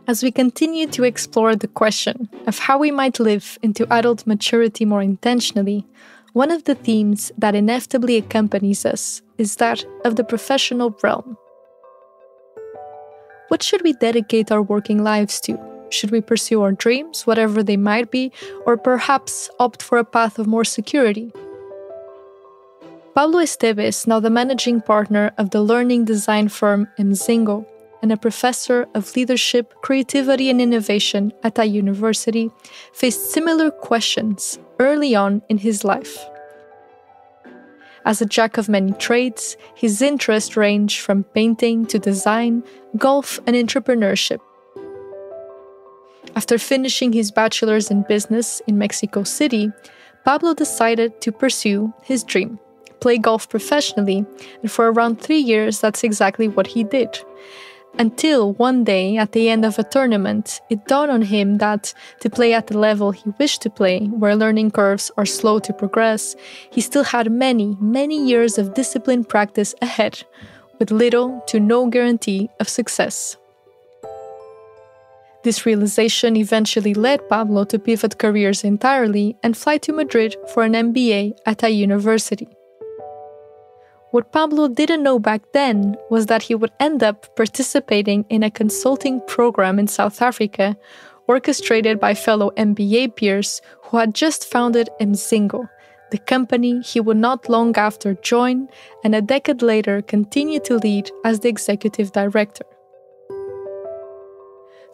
As we continue to explore the question of how we might live into adult maturity more intentionally, one of the themes that inevitably accompanies us is that of the professional realm. What should we dedicate our working lives to? Should we pursue our dreams, whatever they might be, or perhaps opt for a path of more security? Pablo Esteves, now the managing partner of the learning design firm Emzingo and a professor of leadership, creativity, and innovation at a university, faced similar questions early on in his life. As a jack of many trades, his interests ranged from painting to design, golf, and entrepreneurship. After finishing his bachelor's in business in Mexico City, Pablo decided to pursue his dream, play golf professionally, and for around 3 years that's exactly what he did. Until one day, at the end of a tournament, it dawned on him that to play at the level he wished to play, where learning curves are slow to progress, he still had many, many years of disciplined practice ahead, with little to no guarantee of success. This realization eventually led Pablo to pivot careers entirely and fly to Madrid for an MBA at a university. What Pablo didn't know back then was that he would end up participating in a consulting program in South Africa, orchestrated by fellow MBA peers who had just founded Emzingo, the company he would not long after join and a decade later continue to lead as the executive director.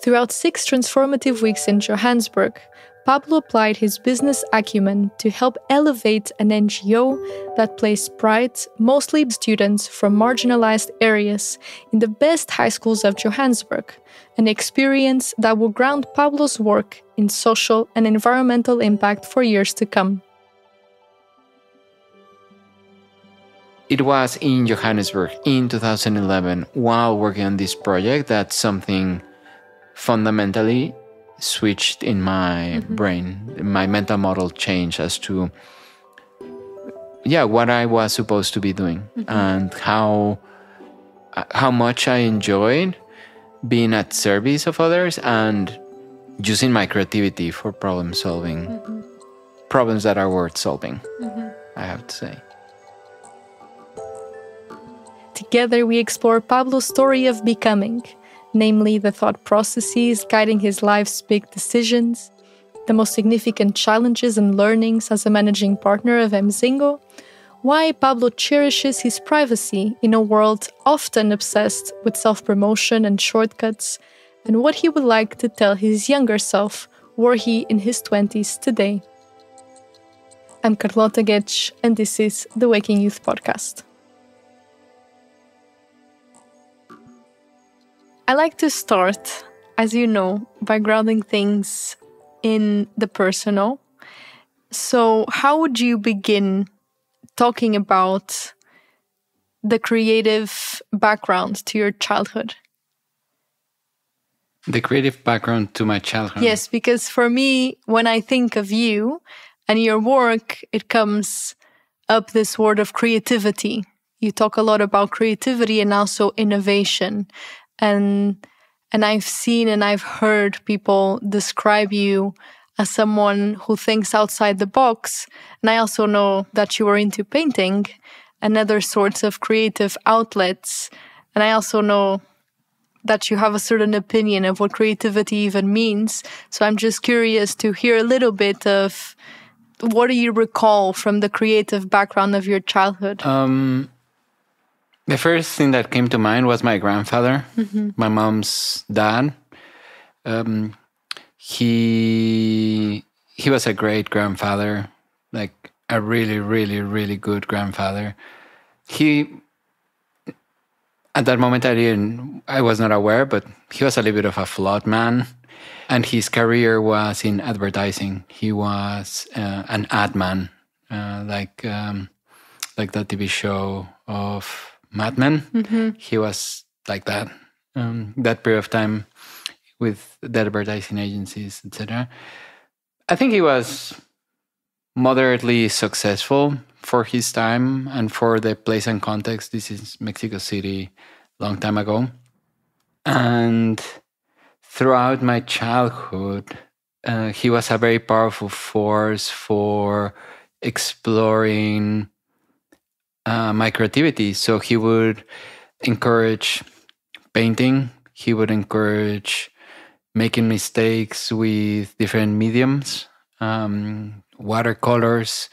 Throughout 6 transformative weeks in Johannesburg, Pablo applied his business acumen to help elevate an NGO that placed pride, mostly students from marginalized areas, in the best high schools of Johannesburg, an experience that will ground Pablo's work in social and environmental impact for years to come. It was in Johannesburg in 2011, while working on this project, that something fundamentally switched in my brain. My mental model changed as to what I was supposed to be doing and how much I enjoyed being at service of others and using my creativity for problem solving, problems that are worth solving, I have to say. Together we explore Pablo's story of becoming, namely the thought processes guiding his life's big decisions, the most significant challenges and learnings as a managing partner of Emzingo, why Pablo cherishes his privacy in a world often obsessed with self-promotion and shortcuts, and what he would like to tell his younger self were he in his 20s today. I'm Carlota Guedes, and this is the Waking Youth Podcast. I like to start, as you know, by grounding things in the personal. So how would you begin talking about the creative background to your childhood? The creative background to my childhood? Yes, because for me, when I think of you and your work, it comes up this word of creativity. You talk a lot about creativity and also innovation. And I've seen and I've heard people describe you as someone who thinks outside the box. And I also know that you are into painting and other sorts of creative outlets. And I also know that you have a certain opinion of what creativity even means. So I'm just curious to hear a little bit of what do you recall from the creative background of your childhood? The first thing that came to mind was my grandfather, my mom's dad. He was a great grandfather, like a really, really, really good grandfather. At that moment, I was not aware, but he was a little bit of a flawed man, and his career was in advertising. He was an ad man, like that TV show of Mad Men. He was like that. That period of time with the advertising agencies, etc. I think he was moderately successful for his time and for the place and context. This is Mexico City, long time ago. And throughout my childhood, he was a very powerful force for exploring my creativity. So he would encourage painting. He would encourage making mistakes with different mediums, watercolors.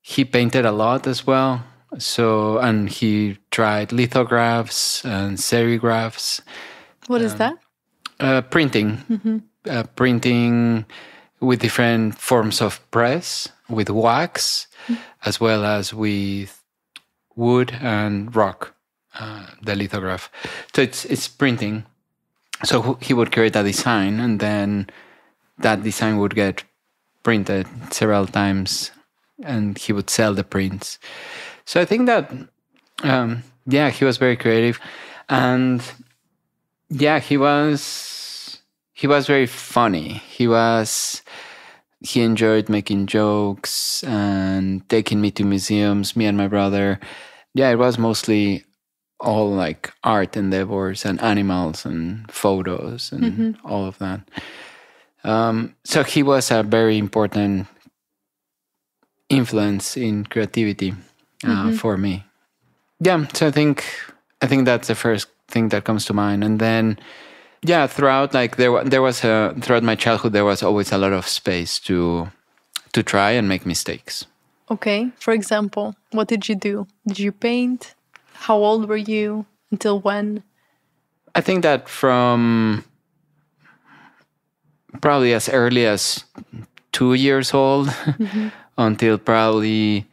He painted a lot as well. So, and he tried lithographs and serigraphs. What is that? Printing. Printing with different forms of press, with wax, as well as with wood and rock, the lithograph. So it's printing. So he would create a design, and then that design would get printed several times, and he would sell the prints. So I think that, he was very creative, and he was very funny. He enjoyed making jokes and taking me to museums, me and my brother. Yeah, it was mostly all like art endeavors and animals and photos and all of that. So he was a very important influence in creativity for me. Yeah, so I think that's the first thing that comes to mind. And then, throughout throughout my childhood, there was always a lot of space to try and make mistakes. Okay. For example, what did you do? Did you paint? How old were you? Until when? I think that from probably as early as 2 years old until probably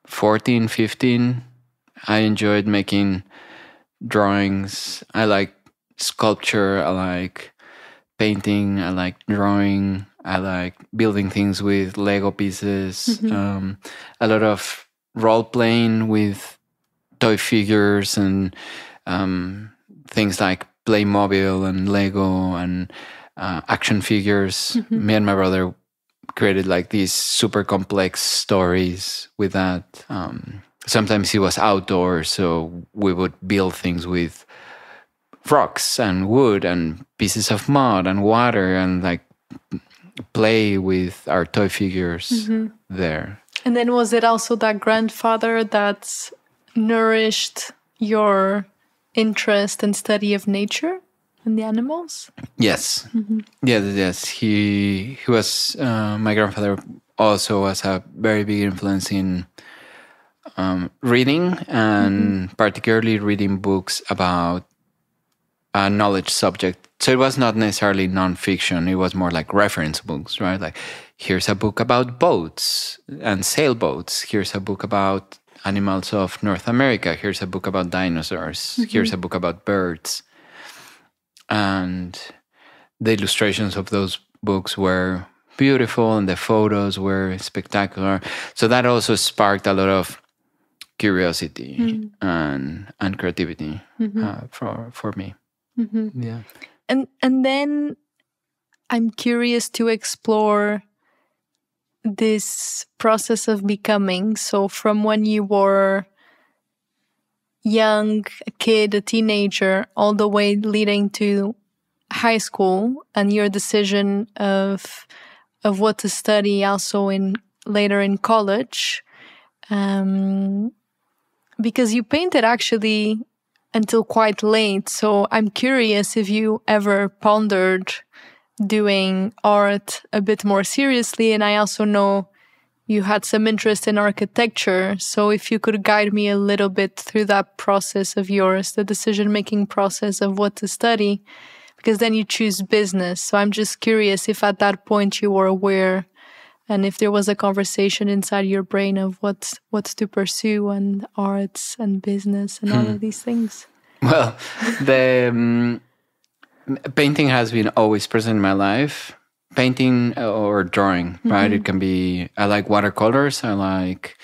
14, 15, I enjoyed making drawings. I like sculpture. I like painting. I like drawing. I like building things with Lego pieces. A lot of role playing with toy figures and things like Playmobil and Lego and action figures. Me and my brother created like these super complex stories with that. Sometimes he was outdoors, so we would build things with rocks and wood and pieces of mud and water and like play with our toy figures there. And then was it also that grandfather that nourished your interest and study of nature and the animals? Yes. Yes. He was, my grandfather also was a very big influence in reading, and particularly reading books about a knowledge subject. So it was not necessarily nonfiction. It was more like reference books, right? Like, here's a book about boats and sailboats. Here's a book about animals of North America. Here's a book about dinosaurs. Here's a book about birds. And the illustrations of those books were beautiful and the photos were spectacular. So that also sparked a lot of curiosity and creativity for me. Yeah. And then I'm curious to explore this process of becoming. So from when you were young, a kid, a teenager, all the way leading to high school, and your decision of what to study also later in college, because you painted actually until quite late. So I'm curious if you ever pondered doing art a bit more seriously. And I also know you had some interest in architecture. So if you could guide me a little bit through that process of yours, the decision-making process of what to study, because then you choose business. So I'm just curious if at that point you were aware, and if there was a conversation inside your brain of what's to pursue, and arts and business and all of these things. Well, the painting has been always present in my life. Painting or drawing, right? It can be, I like watercolors, I like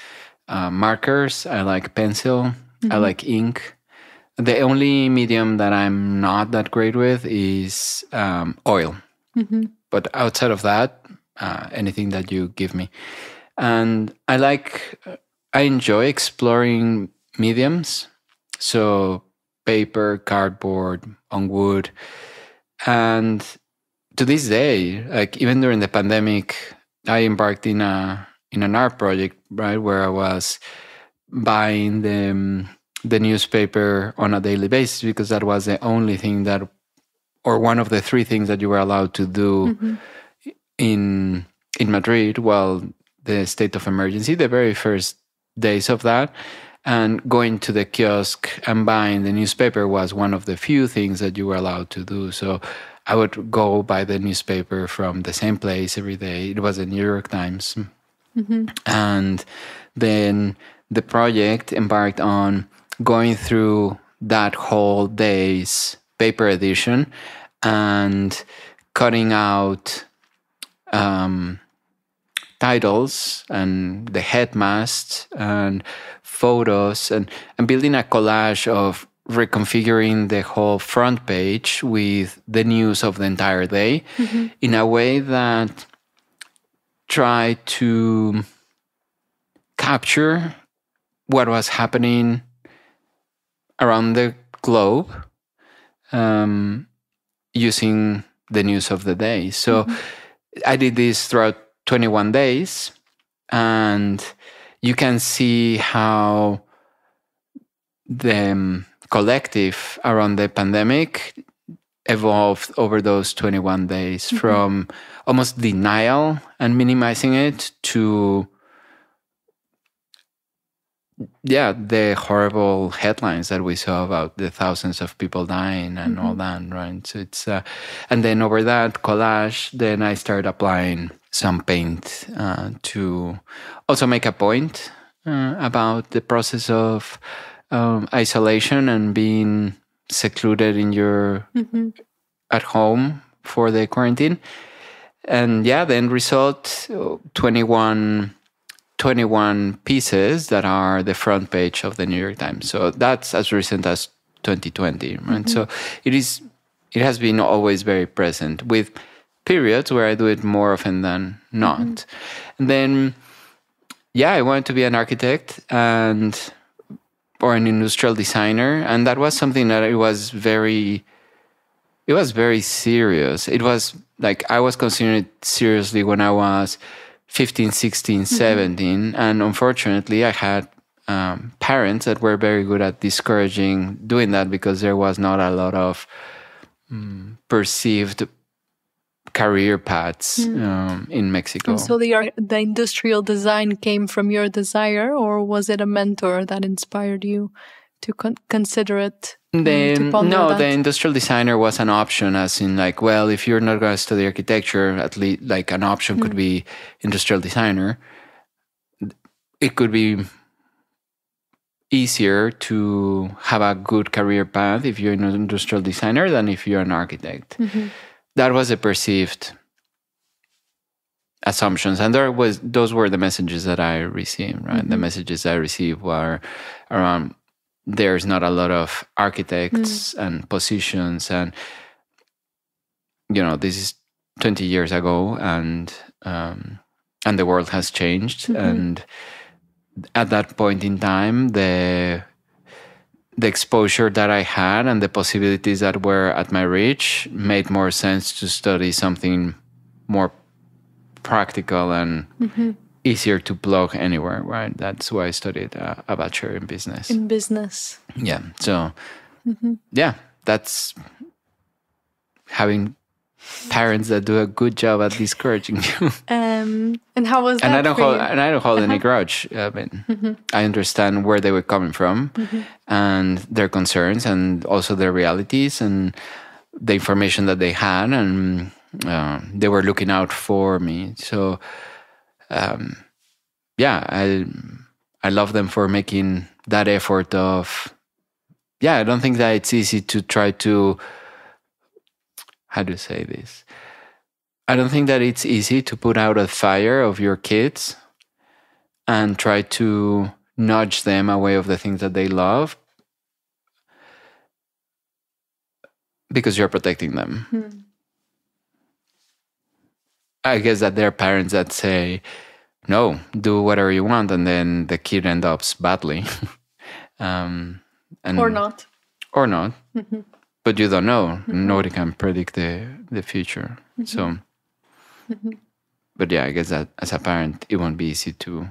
markers, I like pencil, I like ink. The only medium that I'm not that great with is oil. But outside of that, anything that you give me. And I enjoy exploring mediums. So paper, cardboard, on wood. And to this day, like even during the pandemic, I embarked in an art project, right, where I was buying the newspaper on a daily basis, because that was the only thing that, or one of the three things that you were allowed to do in Madrid while the state of emergency, the very first days of that. And going to the kiosk and buying the newspaper was one of the few things that you were allowed to do. So I would go buy the newspaper from the same place every day. It was the New York Times. And then the project embarked on going through that whole day's paper edition and cutting out titles and the headmasts and photos and building a collage of reconfiguring the whole front page with the news of the entire day in a way that tried to capture what was happening around the globe using the news of the day. So I did this throughout 21 days, and you can see how the collective around the pandemic evolved over those 21 days from almost denial and minimizing it to the horrible headlines that we saw about the thousands of people dying and all that, right? So it's and then over that collage, then I started applying some paint to also make a point about the process of isolation and being secluded in your at home for the quarantine. And then result 21 pieces that are the front page of the New York Times. So that's as recent as 2020, right? So it has been always very present, with periods where I do it more often than not. And then I wanted to be an architect or an industrial designer, and that was something that it was very serious. It was like I was considering it seriously when I was 15, 16, 17. And unfortunately, I had parents that were very good at discouraging doing that because there was not a lot of perceived career paths in Mexico. And so the industrial design came from your desire, or was it a mentor that inspired you to consider it? The industrial designer was an option, as in like, well, if you're not going to study architecture, at least like an option could be industrial designer. It could be easier to have a good career path if you're an industrial designer than if you're an architect. That was a perceived assumptions, and those were the messages that I received, right? The messages I received were around there's not a lot of architects and positions, and this is 20 years ago, and the world has changed. And at that point in time, the exposure that I had and the possibilities that were at my reach made more sense to study something more practical and easier to plug anywhere, right? That's why I studied a bachelor in business. In business. Yeah. So, that's having parents that do a good job at discouraging you. And how was that? And I don't hold any grudge. I mean, I understand where they were coming from and their concerns, and also their realities and the information that they had, and they were looking out for me. So, I love them for making that effort of. I don't think that it's easy to try to. How do you say this? I don't think that it's easy to put out a fire of your kids and try to nudge them away of the things that they love, because you're protecting them. I guess that there are parents that say, no, do whatever you want, and then the kid ends up badly. Or not. or not. But you don't know. Nobody can predict the future. So, but yeah, I guess that as a parent, it won't be easy to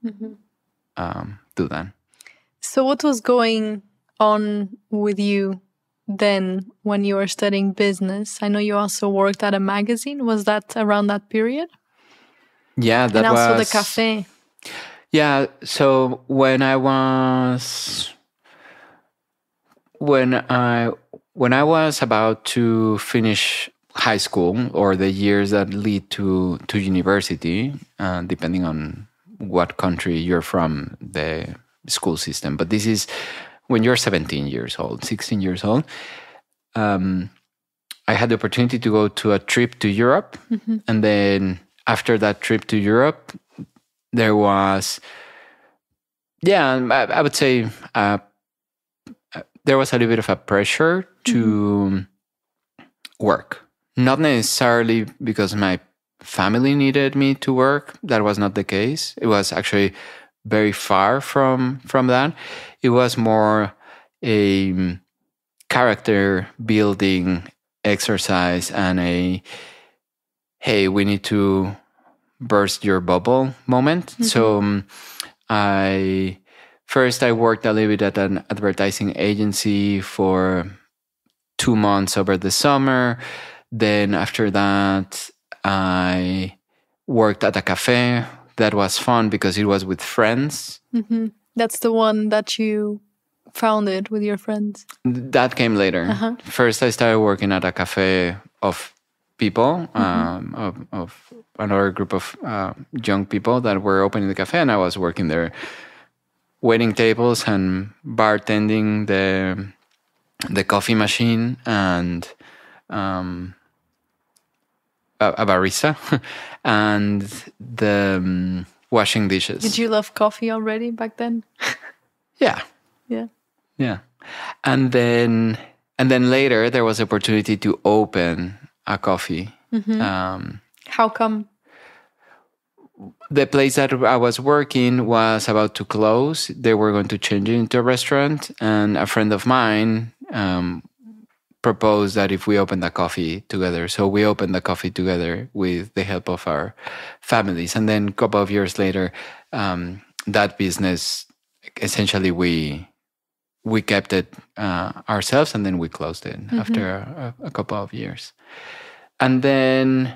do that. So what was going on with you then when you were studying business? I know you also worked at a magazine. Was that around that period? Yeah, that and also was the cafe. Yeah, so when I was about to finish high school, or the years that lead to university, depending on what country you're from, the school system. But this is when you're 17 years old, 16 years old. I had the opportunity to go to a trip to Europe. And then after that trip to Europe, there was, I would say, there was a little bit of a pressure to work. Not necessarily because my family needed me to work. That was not the case. It was actually very far from that. It was more a character building exercise and a, hey, we need to burst your bubble moment. So I worked a little bit at an advertising agency for 2 months over the summer. Then after that, I worked at a cafe. That was fun because it was with friends. That's the one that you founded with your friends? That came later. First, I started working at a cafe of people, of another group of young people that were opening the cafe, and I was working there, waiting tables and bartending the coffee machine and a barista and the washing dishes. Did you love coffee already back then? Yeah. And then later there was opportunity to open a coffee. How come? The place that I was working was about to close. They were going to change it into a restaurant, and a friend of mine proposed that if we opened a coffee together. So we opened the coffee together with the help of our families. And then a couple of years later, that business, essentially we kept it ourselves, and then we closed it after a couple of years. And then,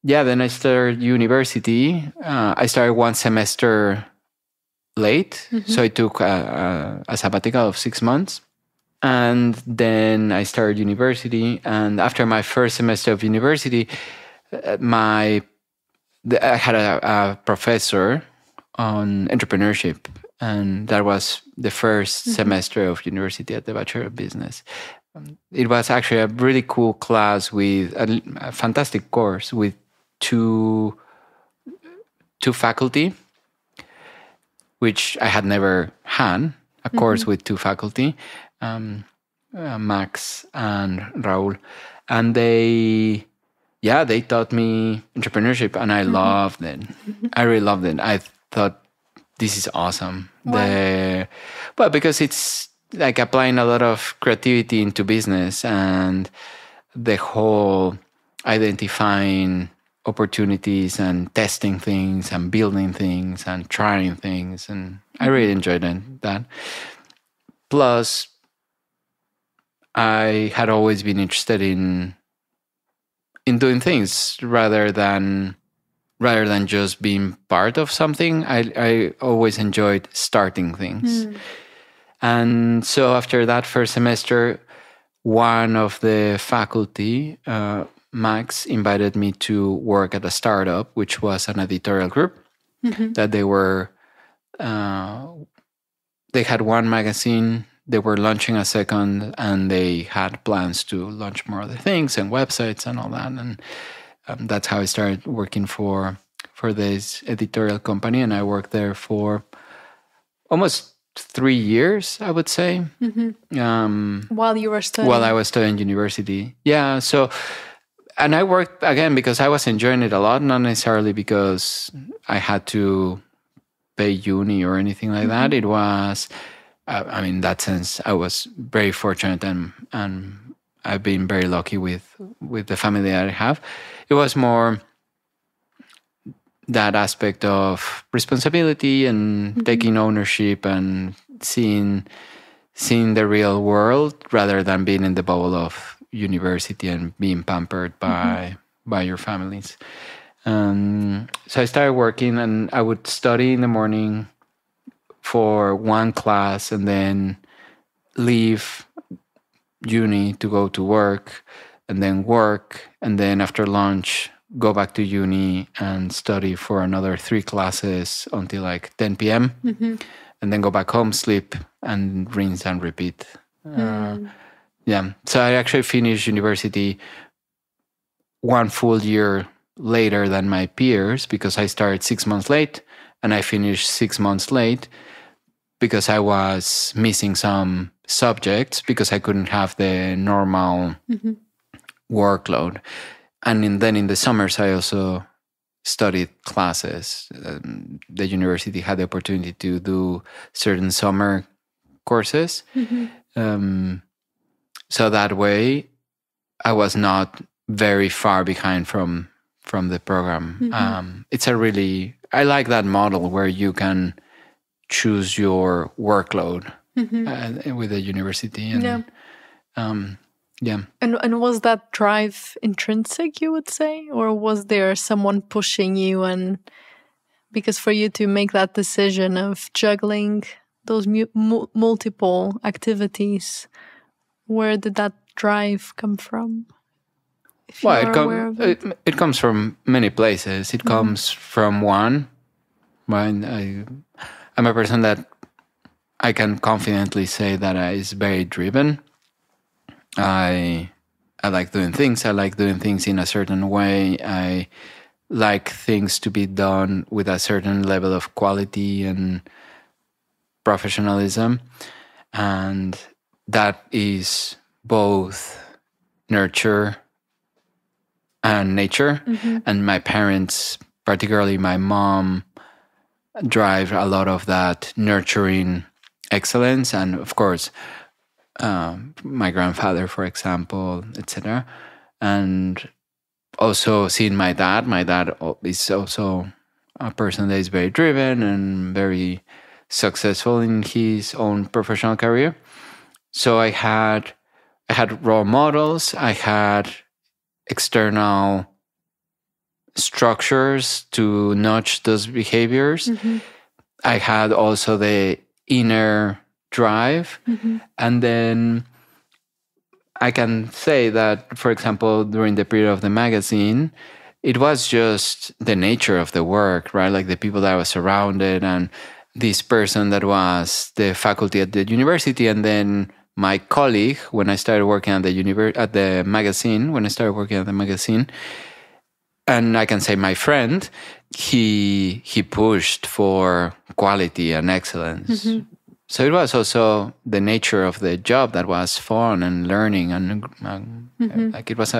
then I started university. I started 1 semester late. So I took a sabbatical of 6 months. And then I started university. And after my first semester of university, I had a professor on entrepreneurship. And that was the first semester of university at the Bachelor of Business. It was actually a really cool class with a fantastic course with two faculty, which I had never had, a course with 2 faculty, Max and Raul. And they taught me entrepreneurship, and I loved it. I really loved it. I thought, this is awesome. Why? Because it's like applying a lot of creativity into business, and the whole identifying opportunities and testing things and building things and trying things. And I really enjoyed that. Plus, I had always been interested in doing things rather than just being part of something. I always enjoyed starting things. And so after that first semester, one of the faculty, Max, invited me to work at a startup, which was an editorial group that they had 1 magazine. They were launching a second, and they had plans to launch more other things and websites and all that. And that's how I started working for this editorial company. And I worked there for almost 3 years, I would say. While you were studying? While I was studying university. Yeah. So, and I worked, again, because I was enjoying it a lot, not necessarily because I had to pay uni or anything like that. It was I mean, in that sense, I was very fortunate, and I've been very lucky with the family that I have. It was more that aspect of responsibility and taking ownership and seeing the real world rather than being in the bubble of university and being pampered by your families. So I started working, and I would study in the morning for one class and then leave uni to go to work, and then after lunch go back to uni and study for another 3 classes until like 10 p.m. And then go back home, sleep, and rinse and repeat. Yeah. So I actually finished university 1 full year later than my peers because I started 6 months late, and I finished 6 months late because I was missing some subjects because I couldn't have the normal workload. And then in the summers, I also studied classes. The university had the opportunity to do certain summer courses. So that way, I was not very far behind from the program. I like that model where you can choose your workload with the university. And, yeah. And was that drive intrinsic, you would say? Or was there someone pushing you? And because for you to make that decision of juggling those multiple activities, where did that drive come from? Well, it comes from many places. It comes from one. I'm a person that I can confidently say that is very driven. I like doing things. I like doing things in a certain way. I like things to be done with a certain level of quality and professionalism. And that is both nurture and nature. And my parents, particularly my mom, drive a lot of that nurturing excellence. And of course, my grandfather, for example, etc. And also seeing my dad is also a person that is very driven and very successful in his own professional career. So I had role models. I had external structures to nudge those behaviors. I had also the inner drive. And then I can say that, for example, during the period of the magazine, it was just the nature of the work, right? Like the people that I was surrounded, and this person that was the faculty at the university, and then my colleague when I started working at the magazine, and I can say my friend, he pushed for quality and excellence. So it was also the nature of the job that was fun and learning, and like it was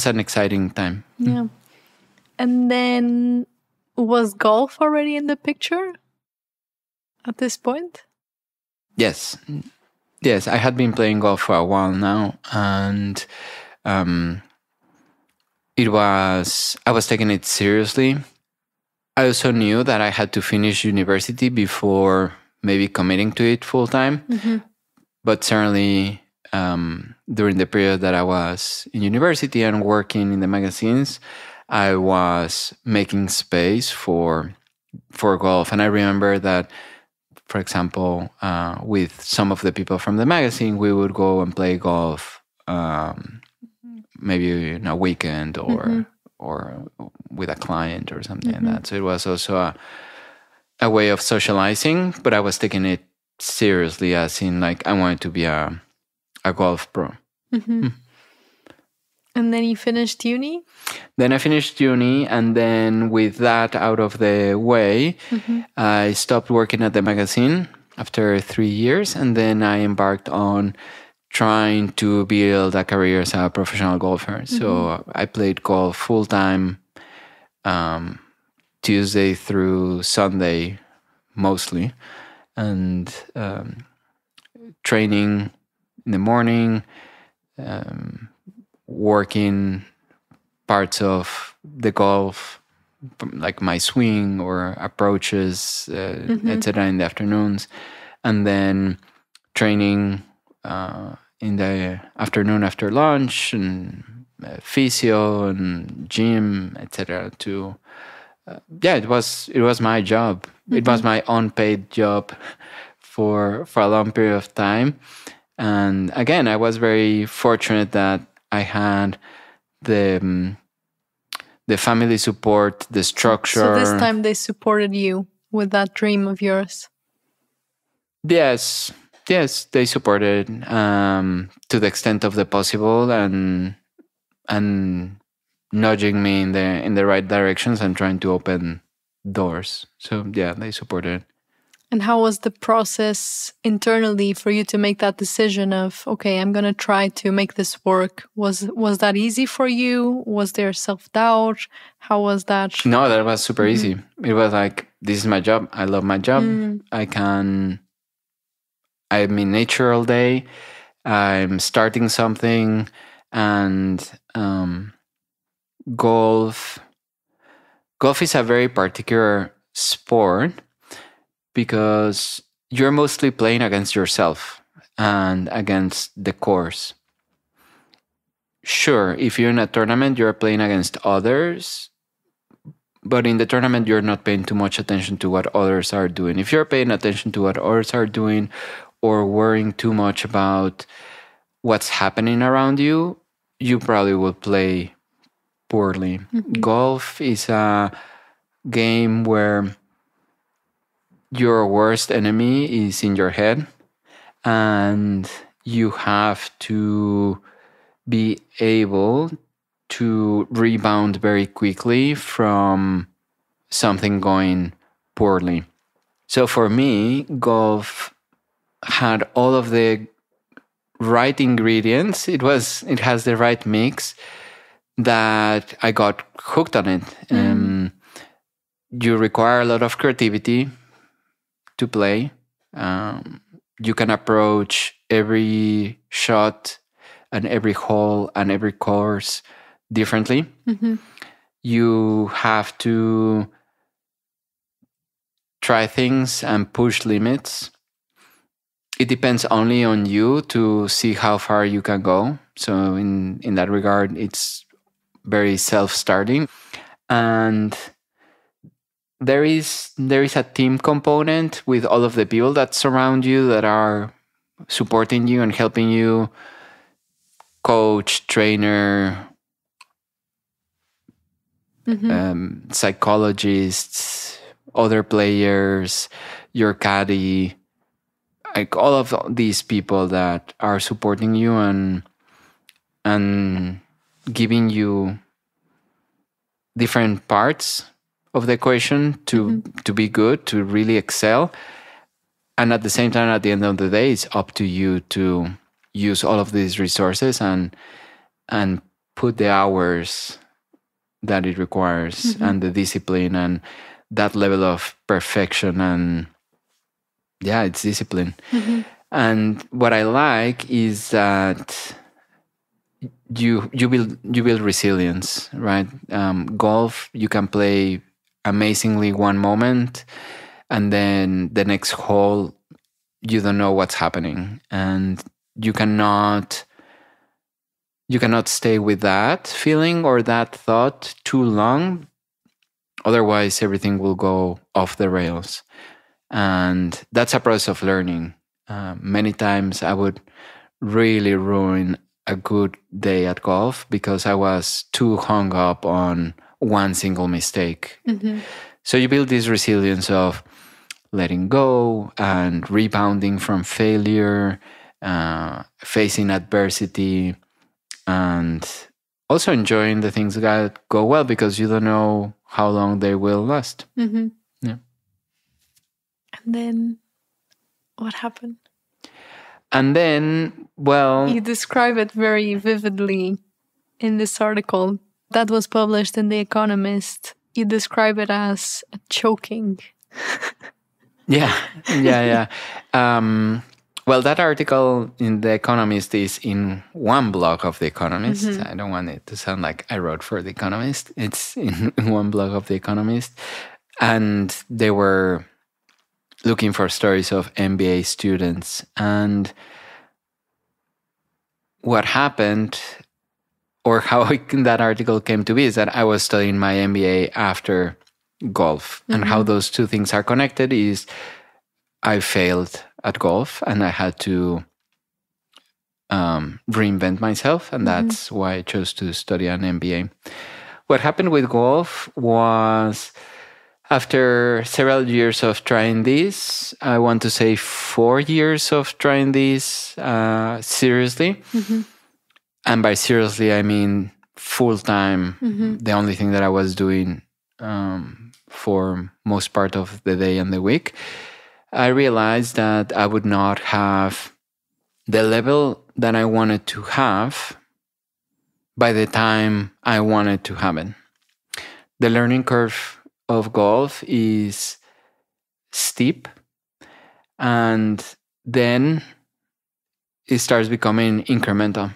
an exciting time. Yeah. And then was golf already in the picture at this point? Yes, I had been playing golf for a while now, and I was taking it seriously. I also knew that I had to finish university before maybe committing to it full time. But certainly during the period that I was in university and working in the magazines, I was making space for golf. And I remember that, for example, with some of the people from the magazine, we would go and play golf maybe in a weekend or with a client or something like that. So it was also a way of socializing, but I was taking it seriously, as in like I wanted to be a golf pro. And then you finished uni? Then I finished uni, and then with that out of the way, I stopped working at the magazine after 3 years, and then I embarked on trying to build a career as a professional golfer. So I played golf full time, Tuesday through Sunday mostly, and training in the morning, working parts of the golf, like my swing or approaches, etc., in the afternoons, and then training in the afternoon after lunch, and physio and gym, etc. To it was my job. It was my unpaid job for a long period of time. And again, I was very fortunate that I had the family support, the structure. So this time they supported you with that dream of yours. Yes, they supported to the extent of the possible, and nudging me in the right directions and trying to open doors. So yeah, they supported. And how was the process internally for you to make that decision of, okay, I'm going to try to make this work? Was that easy for you? Was there self-doubt? How was that? No, that was super easy. It was like, this is my job. I love my job. I'm in nature all day. I'm starting something, and golf is a very particular sport because you're mostly playing against yourself and against the course. Sure, if you're in a tournament, you're playing against others, but in the tournament, you're not paying too much attention to what others are doing. If you're paying attention to what others are doing or worrying too much about what's happening around you, you probably will play poorly. Golf is a game where your worst enemy is in your head, and you have to be able to rebound very quickly from something going poorly. So for me, golf had all of the right ingredients. It has the right mix that I got hooked on it. You require a lot of creativity to play. You can approach every shot and every hole and every course differently. You have to try things and push limits. It depends only on you to see how far you can go. So in that regard, it's very self-starting. And there is a team component with all of the people that surround you, that are supporting you and helping you, coach, trainer, psychologists, other players, your caddy, like all of these people that are supporting you and giving you different parts of the equation to be good, to really excel. And at the same time, at the end of the day, it's up to you to use all of these resources and put the hours that it requires, and the discipline and that level of perfection. And yeah, it's discipline. And what I like is that you build resilience, right? Golf, you can play amazingly one moment, and then the next hole, you don't know what's happening, and you cannot stay with that feeling or that thought too long. Otherwise, everything will go off the rails. And that's a process of learning. Many times I would really ruin a good day at golf because I was too hung up on one single mistake. So you build this resilience of letting go and rebounding from failure, facing adversity, and also enjoying the things that go well because you don't know how long they will last. Yeah. And then what happened? And then, well, you describe it very vividly in this article that was published in The Economist. You describe it as a choking. Yeah, yeah. Well, that article in The Economist is in one blog of The Economist. I don't want it to sound like I wrote for The Economist. It's in one blog of The Economist. And they were looking for stories of MBA students. And what happened, or how that article came to be, is that I was studying my MBA after golf. And how those two things are connected is I failed at golf and I had to reinvent myself. And that's why I chose to study an MBA. What happened with golf was, after several years of trying this, I want to say 4 years of trying this seriously. And by seriously, I mean full-time. The only thing that I was doing for most part of the day and the week, I realized that I would not have the level that I wanted to have by the time I wanted to have it. The learning curve of golf is steep, and then it starts becoming incremental.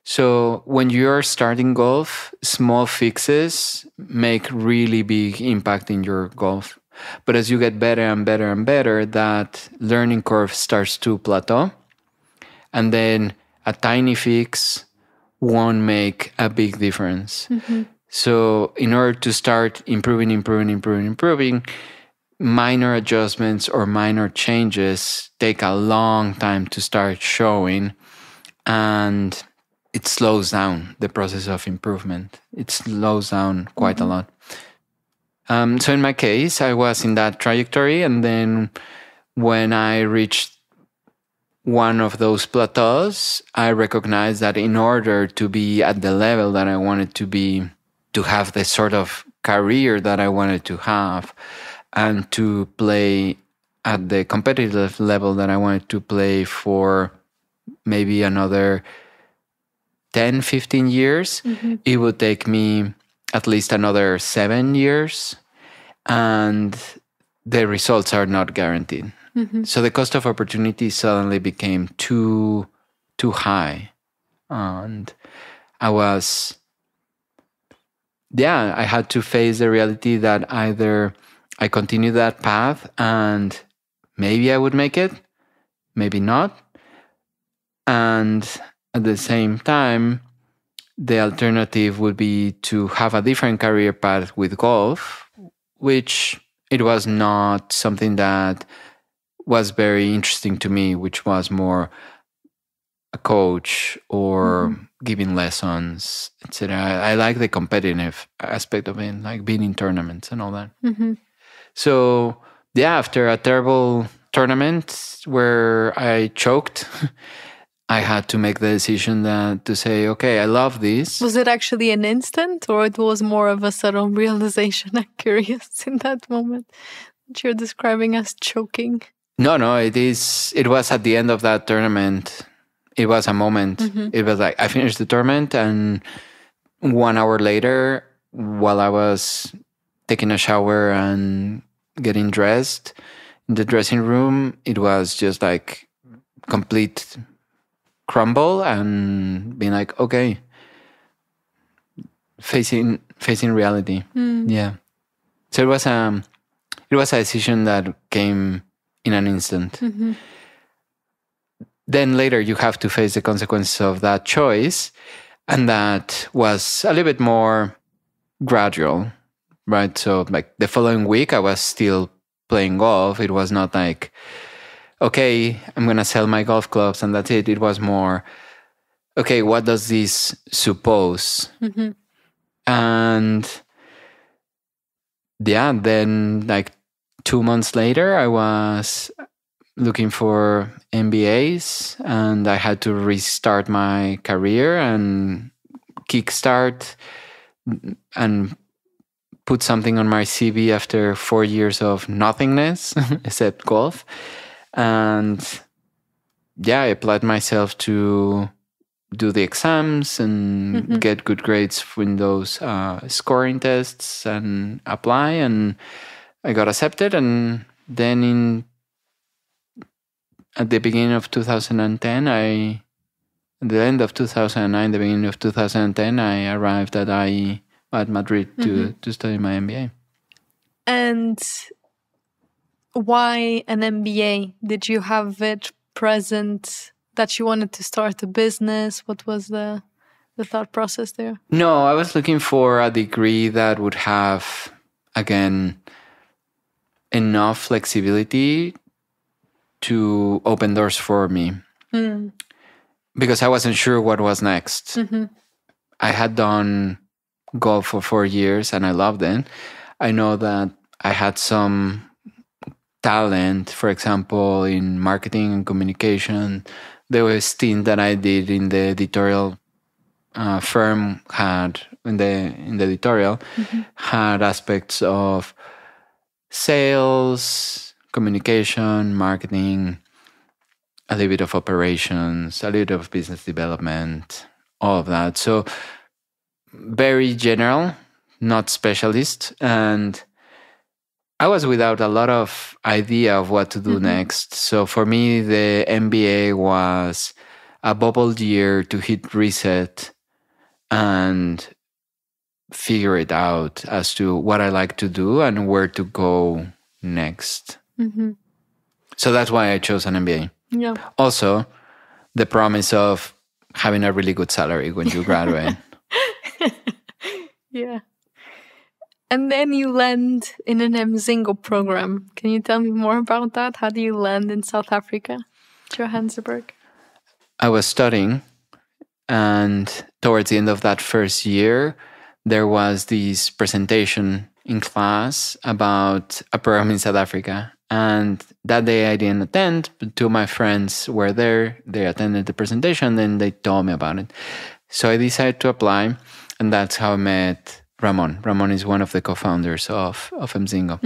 So when you're starting golf, small fixes make really big impact in your golf. But as you get better and better and better, that learning curve starts to plateau. And then a tiny fix won't make a big difference. So in order to start improving, minor adjustments or minor changes take a long time to start showing. And it slows down the process of improvement. It slows down quite a lot. So in my case, I was in that trajectory. And then when I reached one of those plateaus, I recognized that in order to be at the level that I wanted to be, to have the sort of career that I wanted to have, and to play at the competitive level that I wanted to play for maybe another 10, 15 years, it would take me at least another 7 years, and the results are not guaranteed. So the cost of opportunity suddenly became too high. And I had to face the reality that either I continue that path and maybe I would make it, maybe not. And at the same time, the alternative would be to have a different career path with golf, which it was not something that was very interesting to me, which was more a coach or giving lessons, etc. I like the competitive aspect of it, like being in tournaments and all that. So after a terrible tournament where I choked, I had to make the decision to say, okay, I love this. Was it actually an instant, or it was more of a subtle realization? I'm curious in that moment that you're describing as choking. No, it was at the end of that tournament. It was a moment. It was like I finished the tournament, and 1 hour later, while I was taking a shower and getting dressed in the dressing room, it was just like complete crumble and being like, okay, facing reality. Yeah. So it was a decision that came in an instant. Then later you have to face the consequences of that choice. And that was a little bit more gradual, right? So like the following week, I was still playing golf. It was not like, okay, I'm going to sell my golf clubs and that's it. It was more, okay, what does this suppose? And then like 2 months later, I was looking for MBAs and I had to restart my career and kickstart and put something on my CV after 4 years of nothingness except golf. And I applied myself to do the exams and get good grades in those scoring tests and apply, and I got accepted, and then at the beginning of 2010, at the end of 2009, the beginning of 2010, I arrived at Madrid to study my MBA. And why an MBA? Did you have it present that you wanted to start a business? What was the thought process there? No, I was looking for a degree that would have, again, enough flexibility to open doors for me. Because I wasn't sure what was next. I had done golf for 4 years and I loved it. I know that I had some talent, for example, in marketing and communication. There was a stint that I did in the editorial firm had aspects of sales, communication, marketing, a little bit of operations, a little bit of business development, all of that. So very general, not specialist. And I was without a lot of idea of what to do next. So for me, the MBA was a bubble year to hit reset and figure it out as to what I like to do and where to go next. So that's why I chose an MBA. Yeah. Also, the promise of having a really good salary when you graduate. Yeah. And then you land in an Emzingo program. Can you tell me more about that? How do you land in South Africa, Johannesburg? I was studying, and towards the end of that first year, there was this presentation in class about a program in South Africa. And that day I didn't attend, but two of my friends were there. They attended the presentation, then they told me about it. So I decided to apply, and that's how I met Ramon. Ramon is one of the co-founders of Emzingo.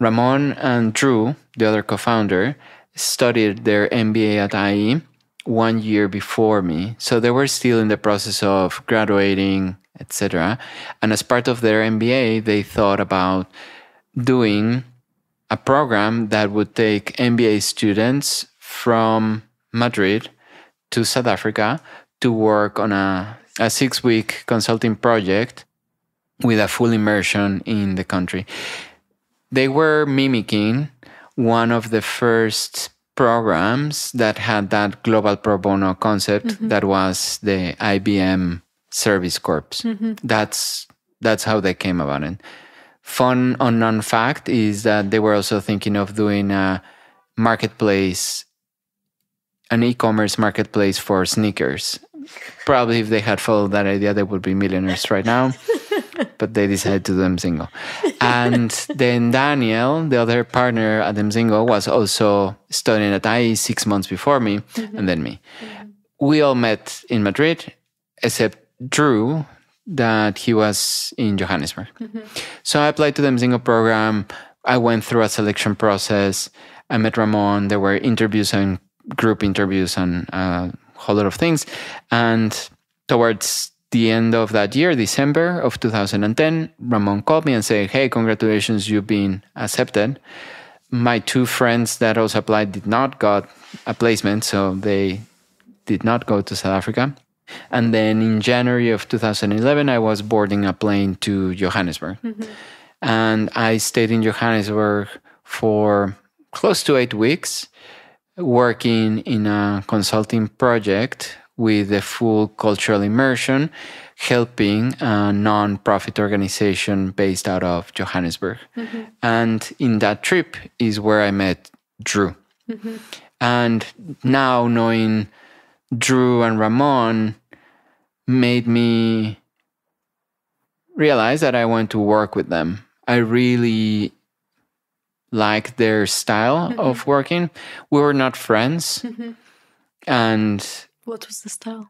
Ramon and Drew, the other co-founder, studied their MBA at IE 1 year before me. So they were still in the process of graduating, etc. And as part of their MBA, they thought about doing a program that would take MBA students from Madrid to South Africa to work on a 6-week consulting project with a full immersion in the country. They were mimicking one of the first programs that had that global pro bono concept that was the IBM Service Corps. That's how they came about it. Fun unknown fact is that they were also thinking of doing a marketplace, an e-commerce marketplace for sneakers. Probably if they had followed that idea, they would be millionaires right now. But they decided to do Emzingo. And then Daniel, the other partner at Emzingo, was also studying at IE 6 months before me, and then me. We all met in Madrid, except Drew, that he was in Johannesburg. So I applied to the Emzingo program. I went through a selection process. I met Ramon. There were interviews and group interviews and a whole lot of things. And towards the end of that year, December of 2010, Ramon called me and said, "Hey, congratulations, you've been accepted." My two friends that also applied did not got a placement, so they did not go to South Africa. And then in January of 2011, I was boarding a plane to Johannesburg. And I stayed in Johannesburg for close to 8 weeks, working in a consulting project with a full cultural immersion, helping a non-profit organization based out of Johannesburg. And in that trip is where I met Drew. And now knowing Drew and Ramon made me realize that I want to work with them. I really like their style of working. We were not friends. And what was the style?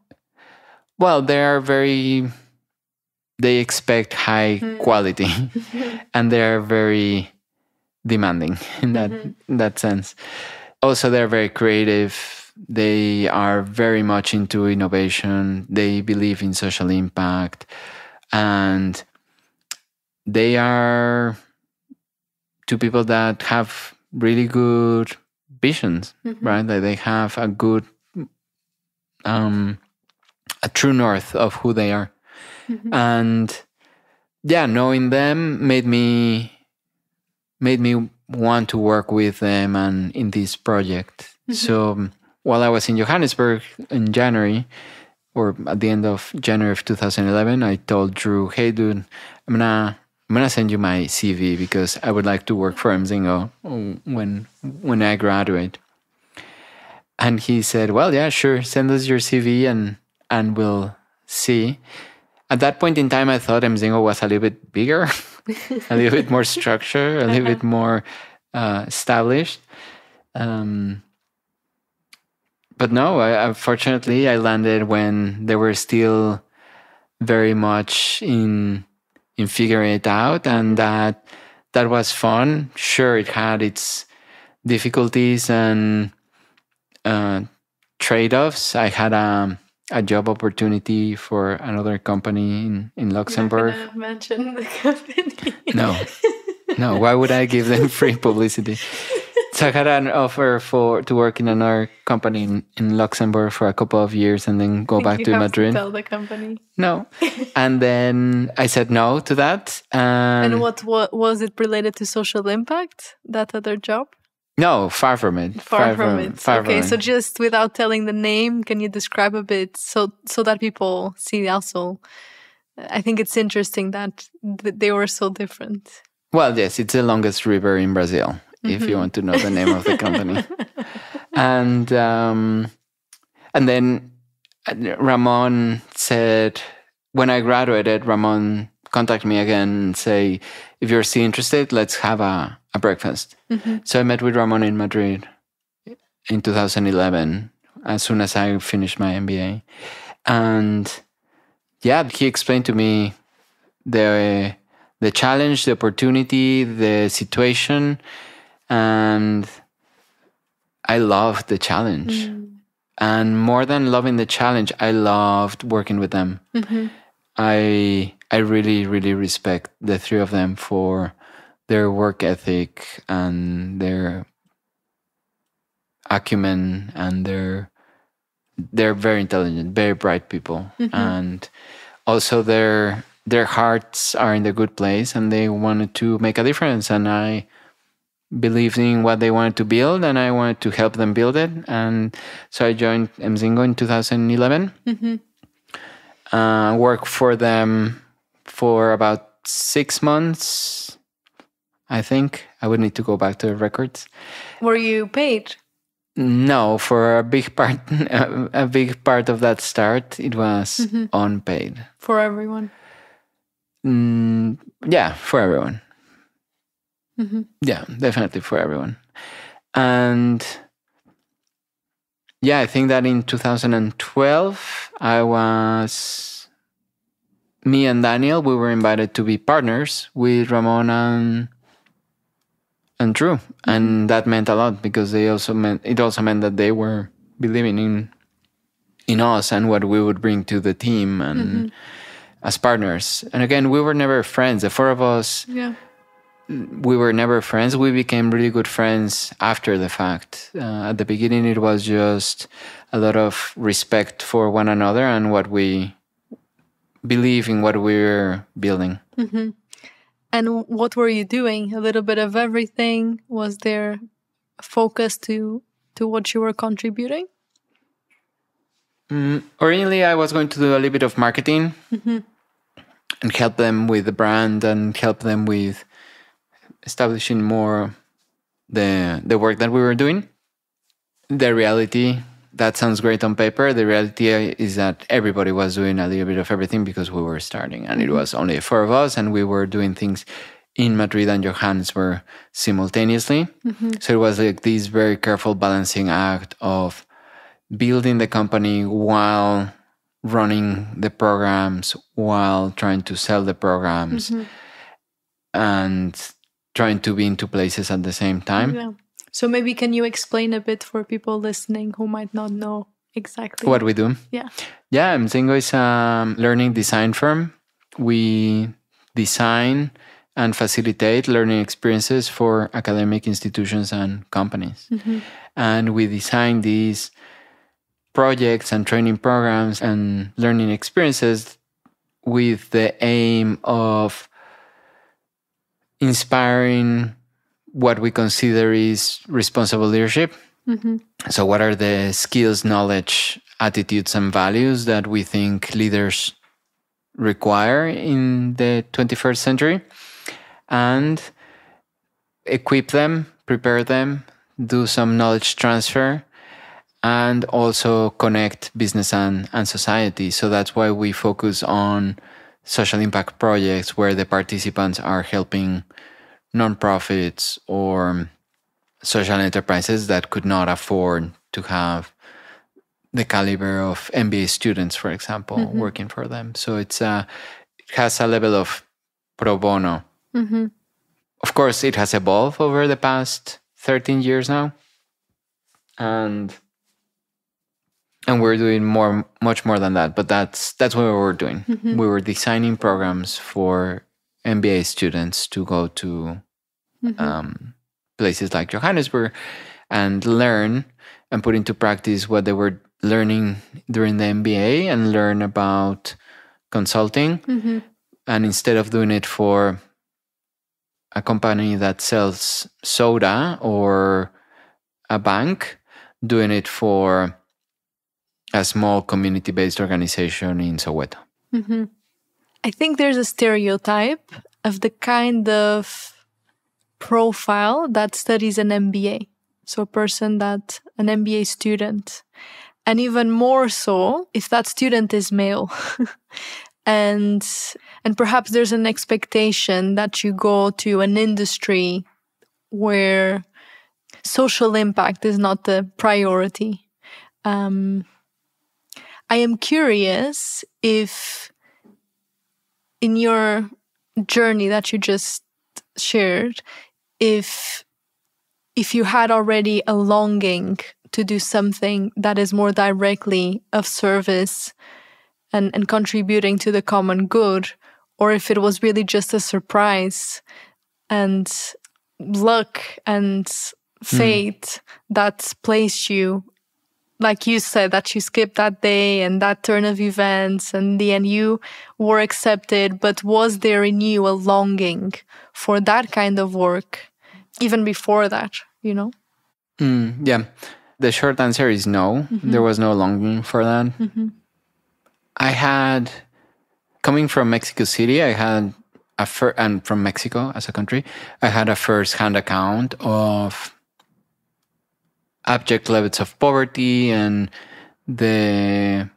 Well, they expect high quality and they're very demanding in that sense. Also, they're very creative. They are very much into innovation. They believe in social impact. And they are two people that have really good visions, right? Like they have a good, a true north of who they are. And yeah, knowing them made me want to work with them and in this project. So while I was in Johannesburg in January, or at the end of January of 2011, I told Drew, "Hey, dude, I'm gonna send you my CV because I would like to work for Emzingo when I graduate." And he said, "Well, yeah, sure. Send us your CV and we'll see." At that point in time, I thought Emzingo was a little bit bigger, a little bit more structured, a little bit more established. But no, unfortunately, I landed when they were still very much in figuring it out, and that was fun. Sure, it had its difficulties and trade-offs. I had a job opportunity for another company in Luxembourg. You're not gonna mention the company. No. Why would I give them free publicity? So I had an offer to work in another company in Luxembourg for a couple of years and then go back to Madrid. To tell the company. No. And then I said no to that. And what was it related to social impact, that other job? No, far from it. Far from it. Okay, so just without telling the name, can you describe a bit so that people see also? I think it's interesting that they were so different. Well, yes, it's the longest river in Brazil, if you want to know the name of the company. And then Ramon said, when I graduated, Ramon contacted me again and say, "If you're still interested, let's have a breakfast." So I met with Ramon in Madrid in 2011, as soon as I finished my MBA. And yeah, he explained to me the challenge, the opportunity, the situation, and I loved the challenge. And more than loving the challenge, I loved working with them. I really, really respect the three of them for their work ethic and their acumen, and they're very intelligent, very bright people. And also their hearts are in the good place and they wanted to make a difference. And I believed in what they wanted to build and I wanted to help them build it. And so I joined Emzingo in 2011. Worked for them for about 6 months, I think. I would need to go back to the records. Were you paid? No, for a big part of that start, it was unpaid. For everyone? Yeah, for everyone. Yeah, definitely for everyone. And yeah, I think that in 2012, me and Daniel, we were invited to be partners with Ramon and Drew. And that meant a lot because it also meant that they were believing in us and what we would bring to the team and as partners. And again, we were never friends. The four of us, we were never friends. We became really good friends after the fact. At the beginning, it was just a lot of respect for one another and what we believe in, what we're building. And what were you doing? A little bit of everything? Was there a focus to what you were contributing? Originally, I was going to do a little bit of marketing and help them with the brand and help them with establishing more the work that we were doing. The reality, that sounds great on paper. The reality is that everybody was doing a little bit of everything because we were starting and it was only 4 of us and we were doing things in Madrid and Johannesburg simultaneously. So it was like this very careful balancing act of building the company while running the programs, while trying to sell the programs and trying to be in 2 places at the same time. Yeah. So maybe can you explain a bit for people listening who might not know exactly what we do? Yeah, Emzingo is a learning design firm. We design and facilitate learning experiences for academic institutions and companies. And we design these projects and training programs and learning experiences with the aim of inspiring what we consider is responsible leadership. So what are the skills, knowledge, attitudes, and values that we think leaders require in the 21st century? And equip them, prepare them, do some knowledge transfer, and also connect business and society. So that's why we focus on social impact projects where the participants are helping nonprofits or social enterprises that could not afford to have the caliber of MBA students, for example, working for them. So it has a level of pro bono. Of course, it has evolved over the past 13 years now. And we're doing much more than that. But that's what we were doing. We were designing programs for MBA students to go to places like Johannesburg and learn and put into practice what they were learning during the MBA and learn about consulting. And instead of doing it for a company that sells soda or a bank, doing it for a small community-based organization in Soweto. I think there's a stereotype of the kind of profile that studies an MBA. So an MBA student. And even more so if that student is male. And perhaps there's an expectation that you go to an industry where social impact is not the priority. I am curious if in your journey that you just shared, if you had already a longing to do something that is more directly of service and contributing to the common good, or if it was really just a surprise and luck and fate that placed you, like you said, that you skipped that day and that turn of events, and in the end you were accepted. But was there in you a longing for that kind of work even before that, Yeah. The short answer is no. There was no longing for that. I had, coming from Mexico City, and from Mexico as a country, I had a first-hand account of abject levels of poverty and the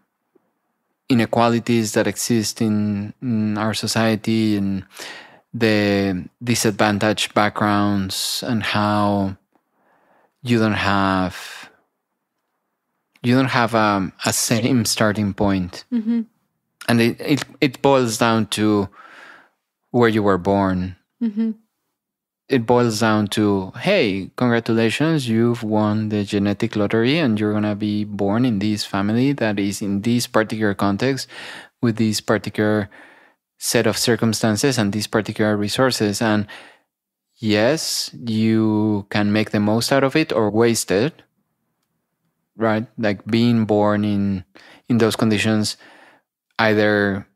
inequalities that exist in our society and the disadvantaged backgrounds and how you don't have a same starting point. And it boils down to where you were born. It boils down to, hey, congratulations, you've won the genetic lottery and you're going to be born in this family that is in this particular context with this particular set of circumstances and these particular resources. And yes, you can make the most out of it or waste it, right? Like being born in those conditions, either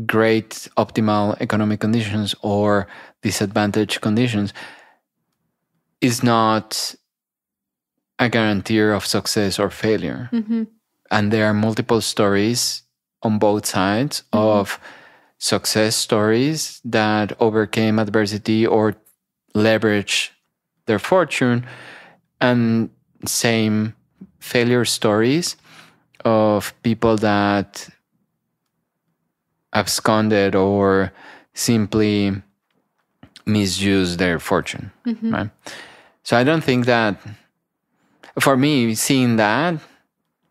great optimal economic conditions or disadvantaged conditions, is not a guarantee of success or failure. And there are multiple stories on both sides of success stories that overcame adversity or leverage their fortune, and same failure stories of people that absconded or simply misuse their fortune, right? So I don't think that, for me, seeing that,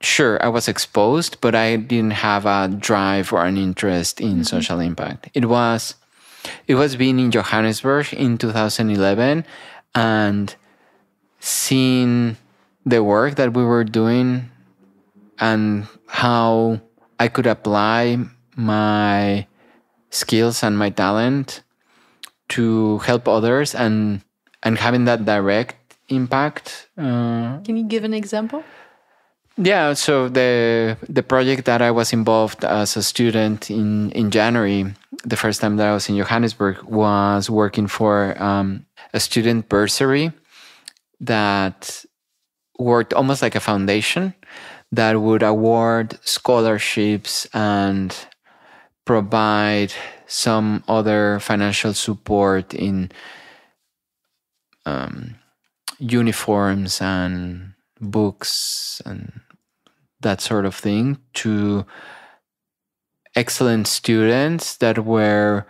sure, I was exposed, but I didn't have a drive or an interest in social impact. It was being in Johannesburg in 2011 and seeing the work that we were doing and how I could apply my skills and my talent to help others and having that direct impact. Can you give an example? Yeah, so the project that I was involved as a student in January, the first time that I was in Johannesburg, was working for a student bursary that worked almost like a foundation that would award scholarships and provide some other financial support in uniforms and books and that sort of thing to excellent students that were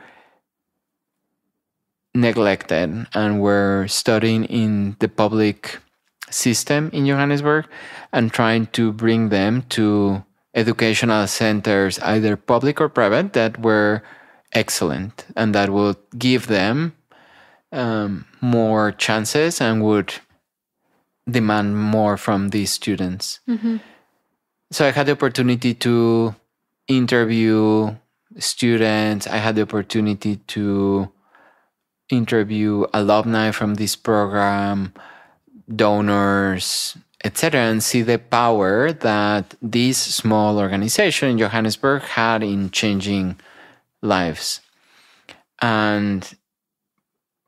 neglected and were studying in the public system in Johannesburg and trying to bring them to educational centers, either public or private, that were excellent and that would give them more chances and would demand more from these students. Mm-hmm. So I had the opportunity to interview students. I had the opportunity to interview alumni from this program, donors, etc., and see the power that this small organization in Johannesburg had in changing lives. And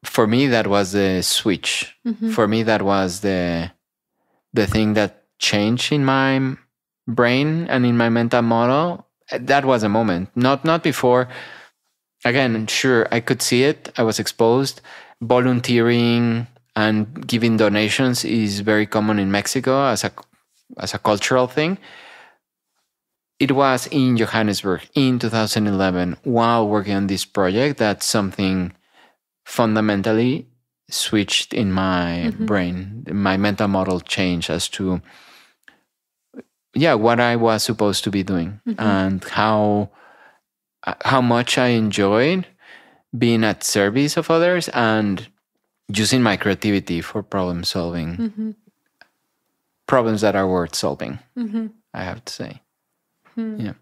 for me, that was the switch. Mm-hmm. For me, that was the thing that changed in my brain and in my mental model. That was a moment. Not before. Again, sure, I could see it. I was exposed. Volunteering and giving donations is very common in Mexico as a cultural thing. It was in Johannesburg in 2011 while working on this project that something fundamentally switched in my brain. My mental model changed as to what I was supposed to be doing and how much I enjoyed being at service of others and using my creativity for problem solving. Problems that are worth solving, I have to say. Yeah.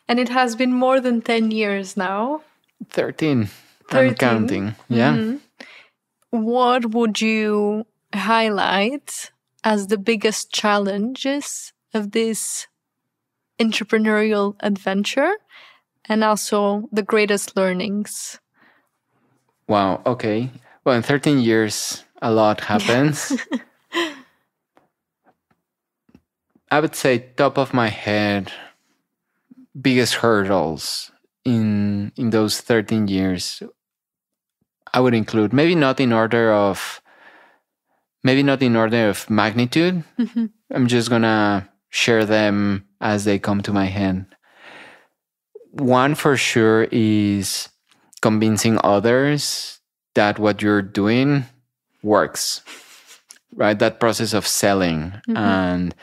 And it has been more than 10 years now. 13. I'm counting. Yeah. What would you highlight as the biggest challenges of this entrepreneurial adventure and also the greatest learnings? Wow. Okay. Well, in 13 years, a lot happens. I would say top of my head, biggest hurdles in those 13 years, I would include maybe not in order of magnitude. I'm just gonna share them as they come to my head. One for sure is convincing others that what you're doing works, right? That process of selling and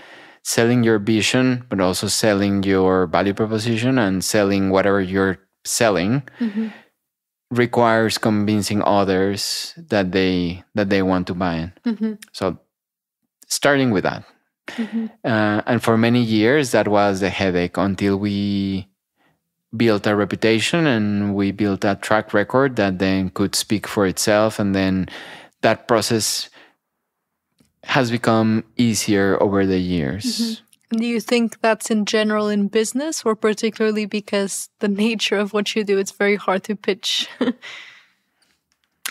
selling your vision, but also selling your value proposition and selling whatever you're selling requires convincing others that they want to buy it. So starting with that. And for many years, that was a headache until we built a reputation and we built a track record that then could speak for itself. And then that process has become easier over the years. Do you think that's in general in business or particularly because the nature of what you do, it's very hard to pitch?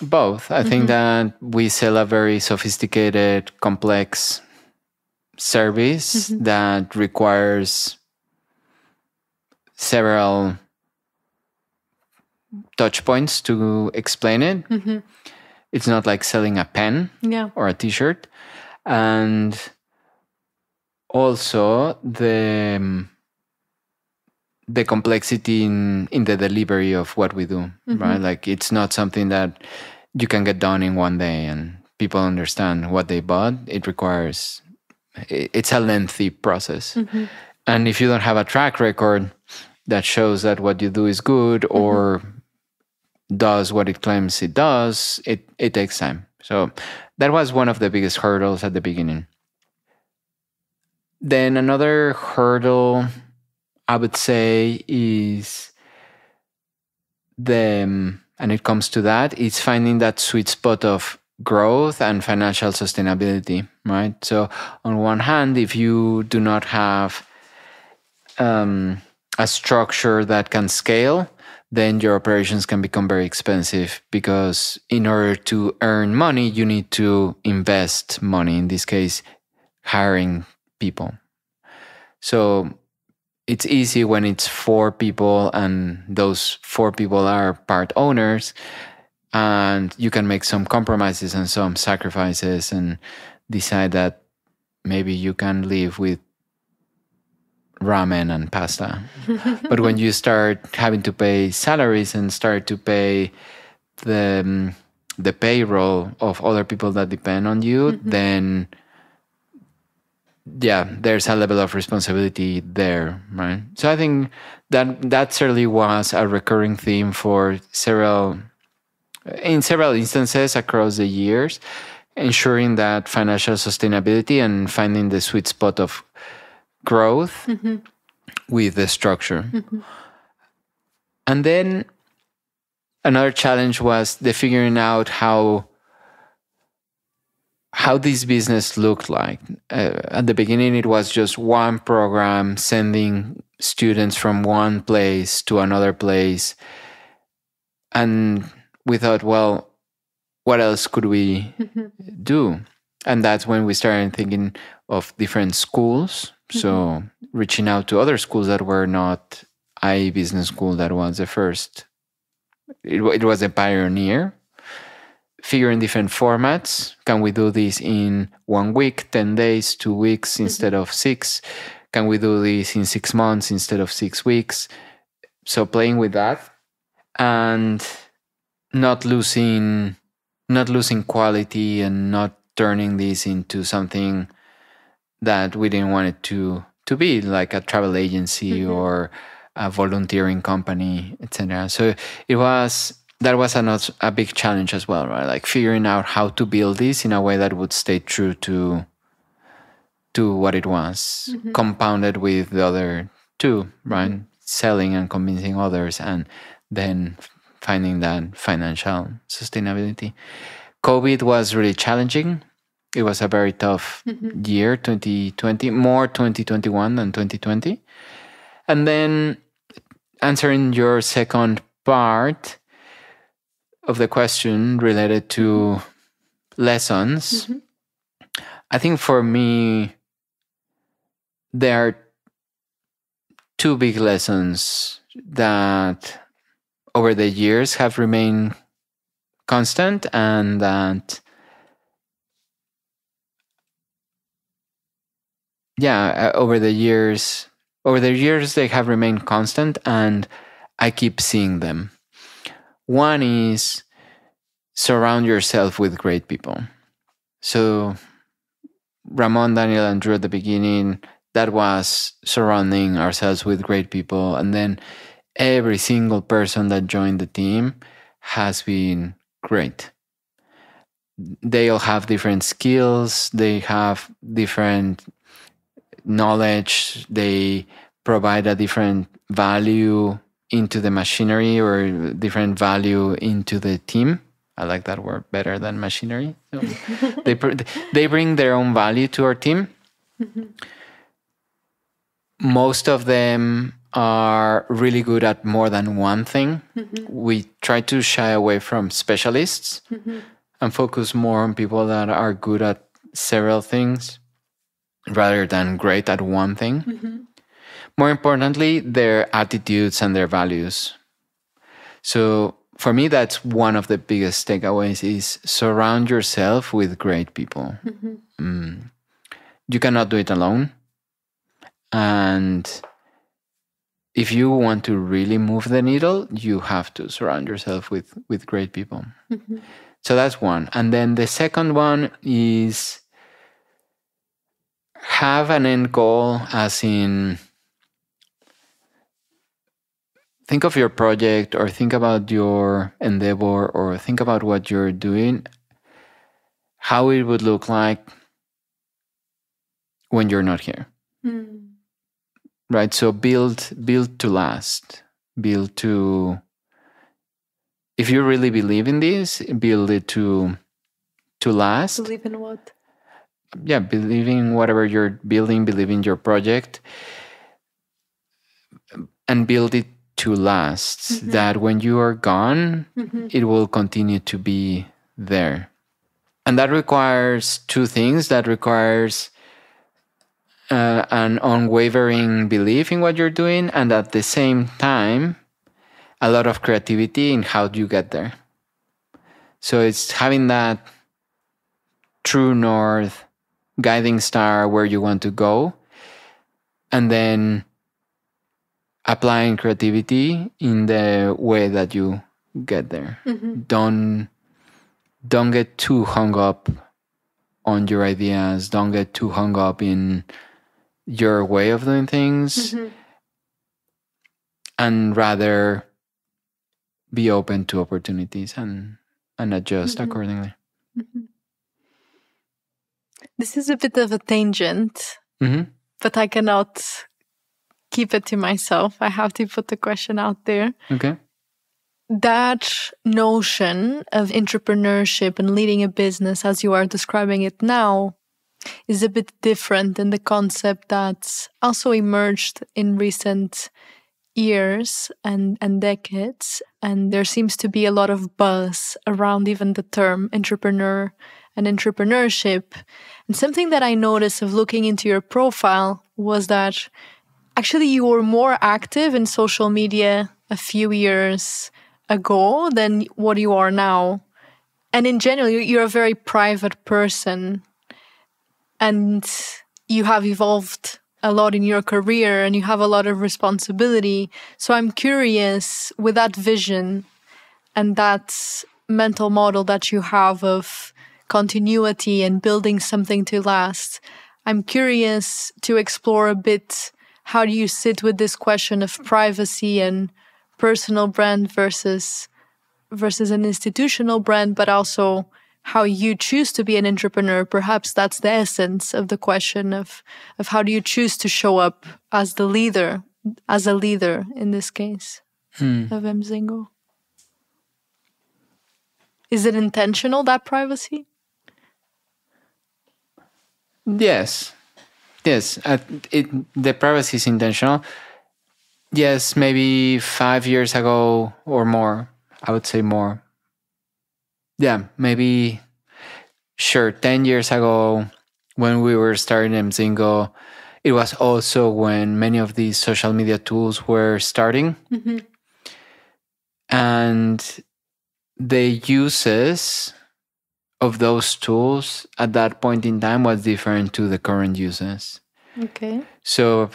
Both. I think that we sell a very sophisticated, complex service that requires several touch points to explain it. It's not like selling a pen or a t-shirt. And also the complexity in the delivery of what we do, right? Like it's not something that you can get done in one day and people understand what they bought. It's a lengthy process. And if you don't have a track record that shows that what you do is good or does what it claims it does, it takes time. So that was one of the biggest hurdles at the beginning. Then another hurdle, I would say, is the and it comes to that, it's finding that sweet spot of growth and financial sustainability, right? So on one hand, if you do not have a structure that can scale, then your operations can become very expensive, because in order to earn money, you need to invest money, in this case, hiring people. So it's easy when it's 4 people and those 4 people are part owners, and you can make some compromises and some sacrifices and decide that maybe you can live with ramen and pasta. But when you start having to pay salaries and start to pay the payroll of other people that depend on you, then there's a level of responsibility there, right? So I think that certainly was a recurring theme for several instances across the years, ensuring that financial sustainability and finding the sweet spot of growth with the structure. And then another challenge was the figuring out how this business looked like. At the beginning, it was just one program sending students from one place to another place. And we thought, well, what else could we do? And that's when we started thinking of different schools. So reaching out to other schools that were not IE Business School, that was the first. It was a pioneer. Figuring different formats. Can we do this in 1 week, 10 days, 2 weeks instead of 6? Can we do this in 6 months instead of 6 weeks? So playing with that and not losing quality and not turning this into something that we didn't want it to be, like a travel agency or a volunteering company, etc. So that was a big challenge as well, right? Like figuring out how to build this in a way that would stay true to what it was, compounded with the other 2, right? Selling and convincing others, and then finding that financial sustainability. COVID was really challenging. It was a very tough year, 2020, more 2021 than 2020. And then answering your second part of the question related to lessons, I think for me, there are 2 big lessons that over the years have remained constant, and that over the years they have remained constant, and I keep seeing them. One is surround yourself with great people. So Ramon, Daniel, and Drew at the beginning, that was surrounding ourselves with great people. And then every single person that joined the team has been great. They all have different skills. They have different knowledge. They provide a different value into the machinery, or different value into the team. I like that word better than machinery. So they bring their own value to our team. Most of them are really good at more than one thing. We try to shy away from specialists and focus more on people that are good at several things rather than great at one thing. More importantly, their attitudes and their values. So for me, that's one of the biggest takeaways, is surround yourself with great people. You cannot do it alone. And if you want to really move the needle, you have to surround yourself with great people. So that's one. And then the second one is have an end goal, as in think of your project, or think about your endeavor, or think about what you're doing, how it would look like when you're not here. Right? So build to last, build to if you really believe in this, build it to last. Believe in what? Yeah, believe in whatever you're building, believe in your project, and build it to last. That when you are gone, it will continue to be there. And that requires two things. That requires an unwavering belief in what you're doing, and at the same time, a lot of creativity in how you get there. So it's having that true north, guiding star where you want to go, and then applying creativity in the way that you get there. Don't get too hung up on your ideas. Don't get too hung up in your way of doing things, and rather be open to opportunities and adjust accordingly. This is a bit of a tangent, but I cannot keep it to myself. I have to put the question out there. Okay. That notion of entrepreneurship and leading a business as you are describing it now is a bit different than the concept that's also emerged in recent years and decades. And there seems to be a lot of buzz around even the term entrepreneur and entrepreneurship. And something that I noticed of looking into your profile was that actually you were more active in social media a few years ago than what you are now. And in general, you're a very private person, and you have evolved a lot in your career and you have a lot of responsibility. So I'm curious, with that vision and that mental model that you have of continuity and building something to last, I'm curious to explore a bit, how do you sit with this question of privacy and personal brand versus an institutional brand, but also how you choose to be an entrepreneur? Perhaps that's the essence of the question of how do you choose to show up as the leader, as a leader in this case of Emzingo? Is it intentional, that privacy? Yes. The privacy is intentional. Yes, maybe 5 years ago or more. I would say more. Yeah, maybe, sure, 10 years ago when we were starting Emzingo, it was also when many of these social media tools were starting. And the uses of those tools at that point in time was different to the current uses. Okay. So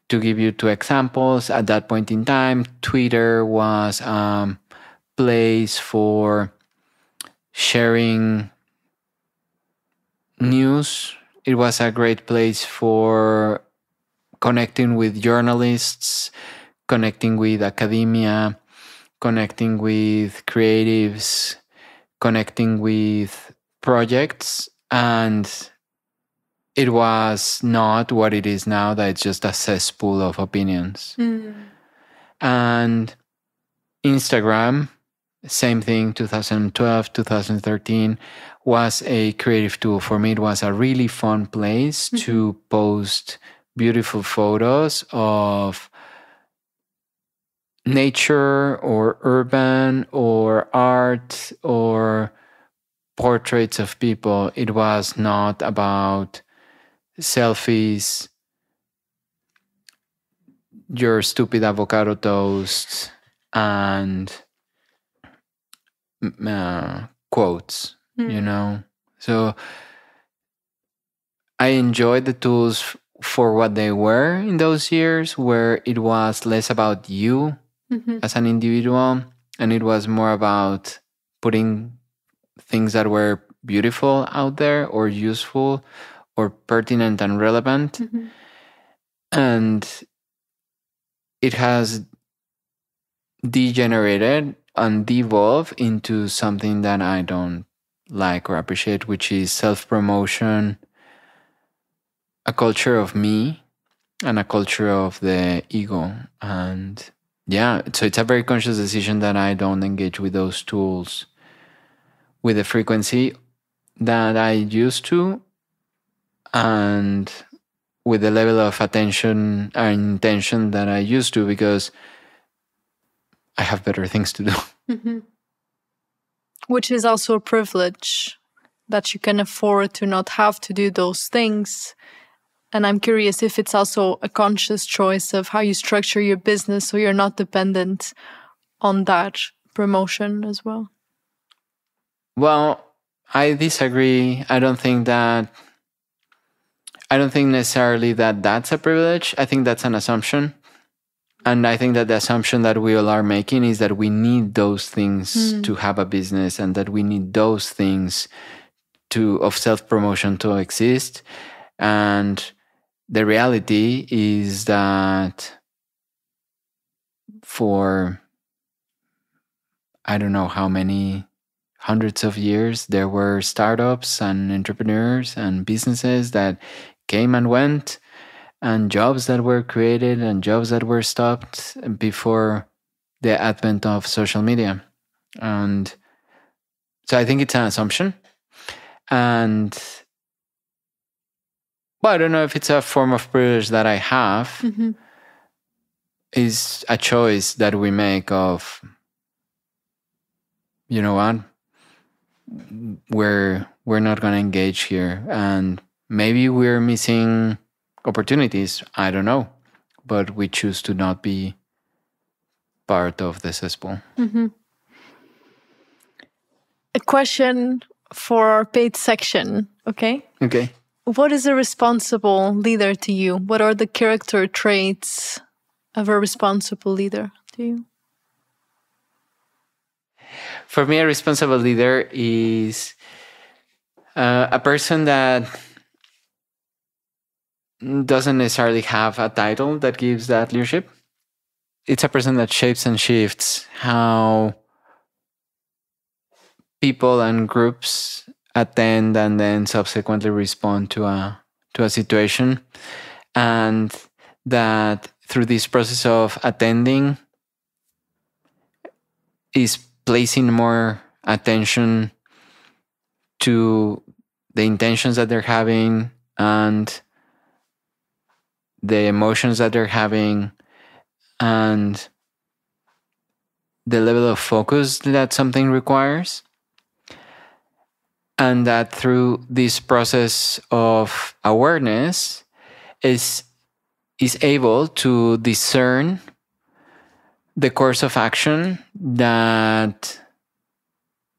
to give you two examples, at that point in time, Twitter was a place for sharing news. It was a great place for connecting with journalists, connecting with academia, connecting with creatives, connecting with projects. And it was not what it is now, that it's just a cesspool of opinions. And Instagram, same thing, 2012, 2013, was a creative tool. For me, it was a really fun place to post beautiful photos of nature or urban or art or portraits of people. It was not about selfies, your stupid avocado toast, and quotes, you know? So I enjoyed the tools for what they were in those years, where it was less about you as an individual, and it was more about putting things that were beautiful out there or useful or pertinent and relevant. And it has degenerated and devolved into something that I don't like or appreciate, which is self-promotion, a culture of me, and a culture of the ego. And Yeah, so it's a very conscious decision that I don't engage with those tools with the frequency that I used to, and with the level of attention and intention that I used to, because I have better things to do. Mm-hmm. Which is also a privilege, that you can afford to not have to do those things. And I'm curious if it's also a conscious choice of how you structure your business so you're not dependent on that promotion as well. Well, I disagree. I don't think necessarily that that's a privilege. I think that's an assumption. And I think that the assumption that we all are making is that we need those things to have a business, and that we need those things of self-promotion to exist. And the reality is that for I don't know how many hundreds of years, there were startups and entrepreneurs and businesses that came and went, and jobs that were created and jobs that were stopped before the advent of social media. And so I think it's an assumption. And well, I don't know if it's a form of privilege that I have. Mm-hmm. Is a choice that we make of, you know what, we're not going to engage here, and maybe we're missing opportunities. I don't know, but we choose to not be part of the cesspool. Mm-hmm. A question for our paid section, okay? Okay. What is a responsible leader to you? What are the character traits of a responsible leader to you? For me, a responsible leader is a person that doesn't necessarily have a title that gives that leadership. It's a person that shapes and shifts how people and groups attend and then subsequently respond to a situation, and that through this process of attending is placing more attention to the intentions that they're having and the emotions that they're having and the level of focus that something requires. And that through this process of awareness is able to discern the course of action that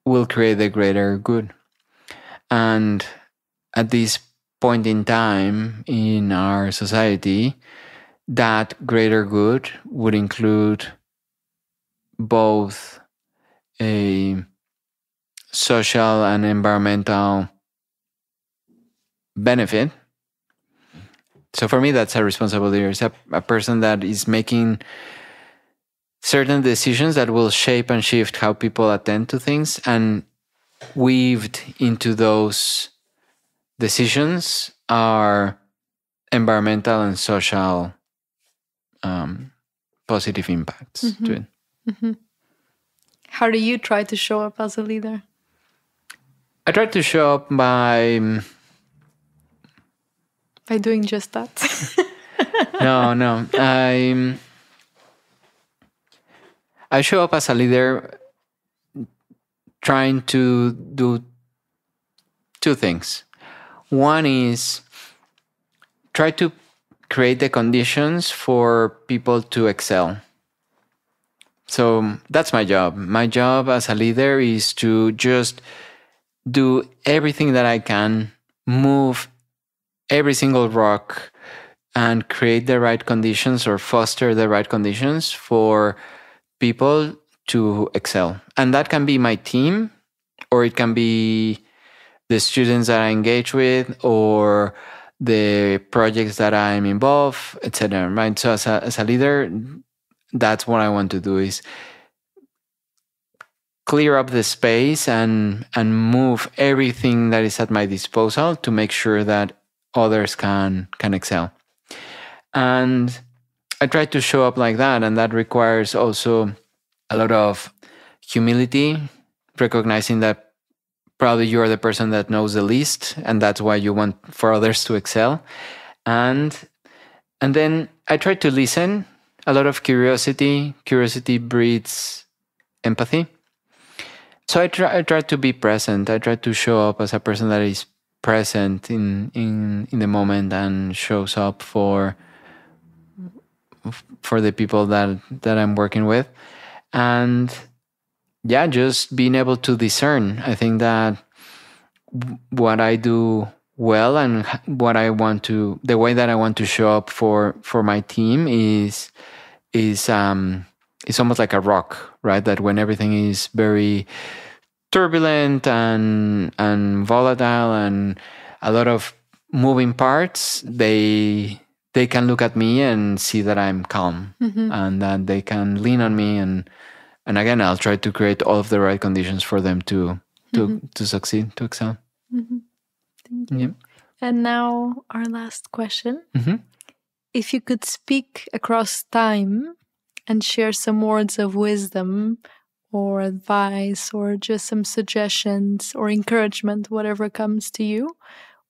will create the greater good. And at this point in time in our society, that greater good would include both a social and environmental benefit. So for me, that's a responsible leader. It's a person that is making certain decisions that will shape and shift how people attend to things, and weaved into those decisions are environmental and social positive impacts to it. Mm-hmm. How do you try to show up as a leader? I try to show up by doing just that. No. I show up as a leader trying to do two things. One is try to create the conditions for people to excel. So that's my job. My job as a leader is to just do everything that I can, move every single rock, and create the right conditions or foster the right conditions for people to excel. And that can be my team, or it can be the students that I engage with, or the projects that I'm involved, etc. Right? So as a leader, that's what I want to do, is clear up the space and move everything that is at my disposal to make sure that others can excel. And I try to show up like that, and that requires also a lot of humility, recognizing that probably you're the person that knows the least, and that's why you want for others to excel. And then I try to listen. A lot of curiosity. Curiosity breeds empathy. So I try to be present. I try to show up as a person that is present in the moment and shows up for the people that I'm working with. And yeah, just being able to discern. I think that what I do well and what I want to, the way that I want to show up for my team is almost like a rock, right? That when everything is very turbulent and volatile and a lot of moving parts, they can look at me and see that I'm calm, and that they can lean on me, and again, I'll try to create all of the right conditions for them to succeed, to excel. Thank you. Yeah. And now our last question. If you could speak across time and share some words of wisdom or advice or just some suggestions or encouragement, whatever comes to you,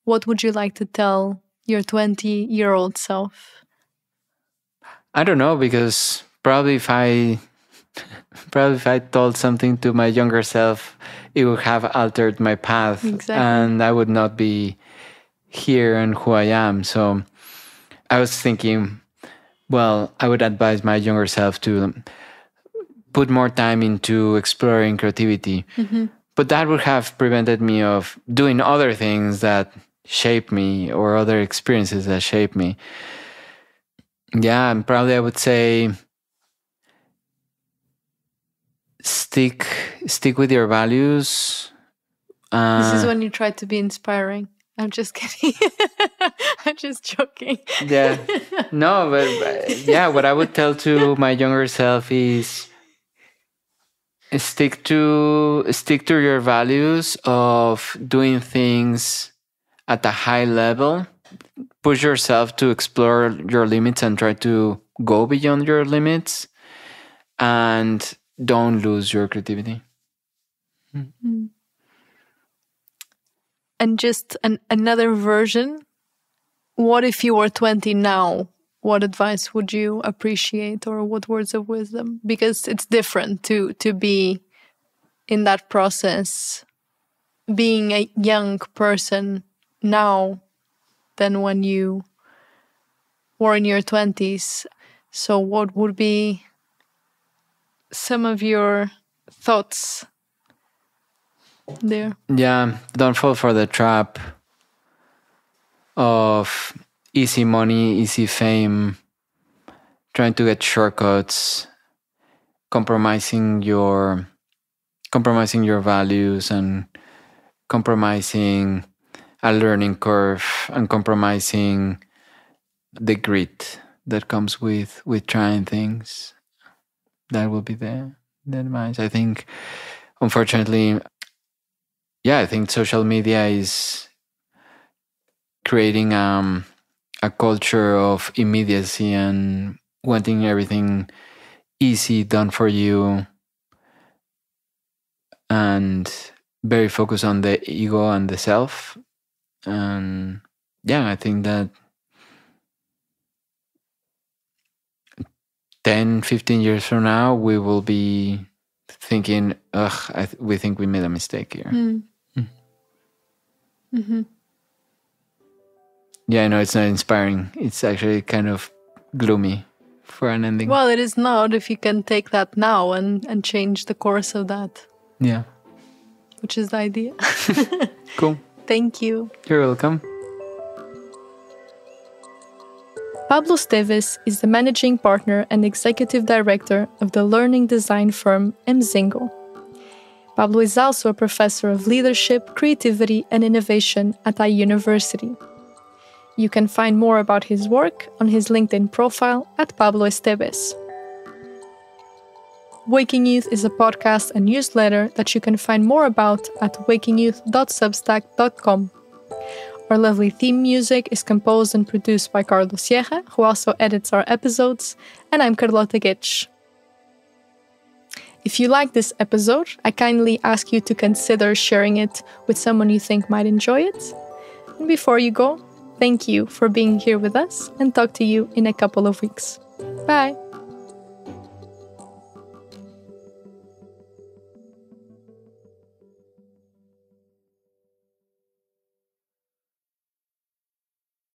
what would you like to tell your 20-year-old self? I don't know, because probably if I told something to my younger self, it would have altered my path. Exactly. And I would not be here and who I am. So I was thinking, well, I would advise my younger self to put more time into exploring creativity. But that would have prevented me of doing other things that shape me or other experiences that shape me. Yeah, and probably I would say stick with your values. This is when you try to be inspiring. I'm just kidding. I'm just joking. Yeah. No, but yeah, what I would tell to my younger self is stick to your values of doing things at a high level. Push yourself to explore your limits and try to go beyond your limits, and don't lose your creativity. And just another version, what if you were 20 now? What advice would you appreciate, or what words of wisdom? Because it's different to be in that process, being a young person now than when you were in your 20s. So what would be some of your thoughts there? Yeah, don't fall for the trap of easy money, easy fame, trying to get shortcuts, compromising your values, and compromising a learning curve, and compromising the grit that comes with trying things. That will be the advice. I think, unfortunately, I think social media is creating a culture of immediacy and wanting everything easy, done for you, and very focused on the ego and the self. And I think that 10, 15 years from now, we will be thinking, we think we made a mistake here. Yeah, I know it's not inspiring. It's actually kind of gloomy for an ending. Well, it is not, if you can take that now and change the course of that. Yeah. Which is the idea. Cool. Thank you. You're welcome. Pablo Esteves is the managing partner and executive director of the learning design firm Emzingo. Pablo is also a professor of leadership, creativity, and innovation at a university. You can find more about his work on his LinkedIn profile at Pablo Esteves. Waking Youth is a podcast and newsletter that you can find more about at wakingyouth.substack.com. Our lovely theme music is composed and produced by Carlos Sierra, who also edits our episodes, and I'm Carlota Guedes. If you like this episode, I kindly ask you to consider sharing it with someone you think might enjoy it. And before you go, thank you for being here with us, and talk to you in a couple of weeks. Bye!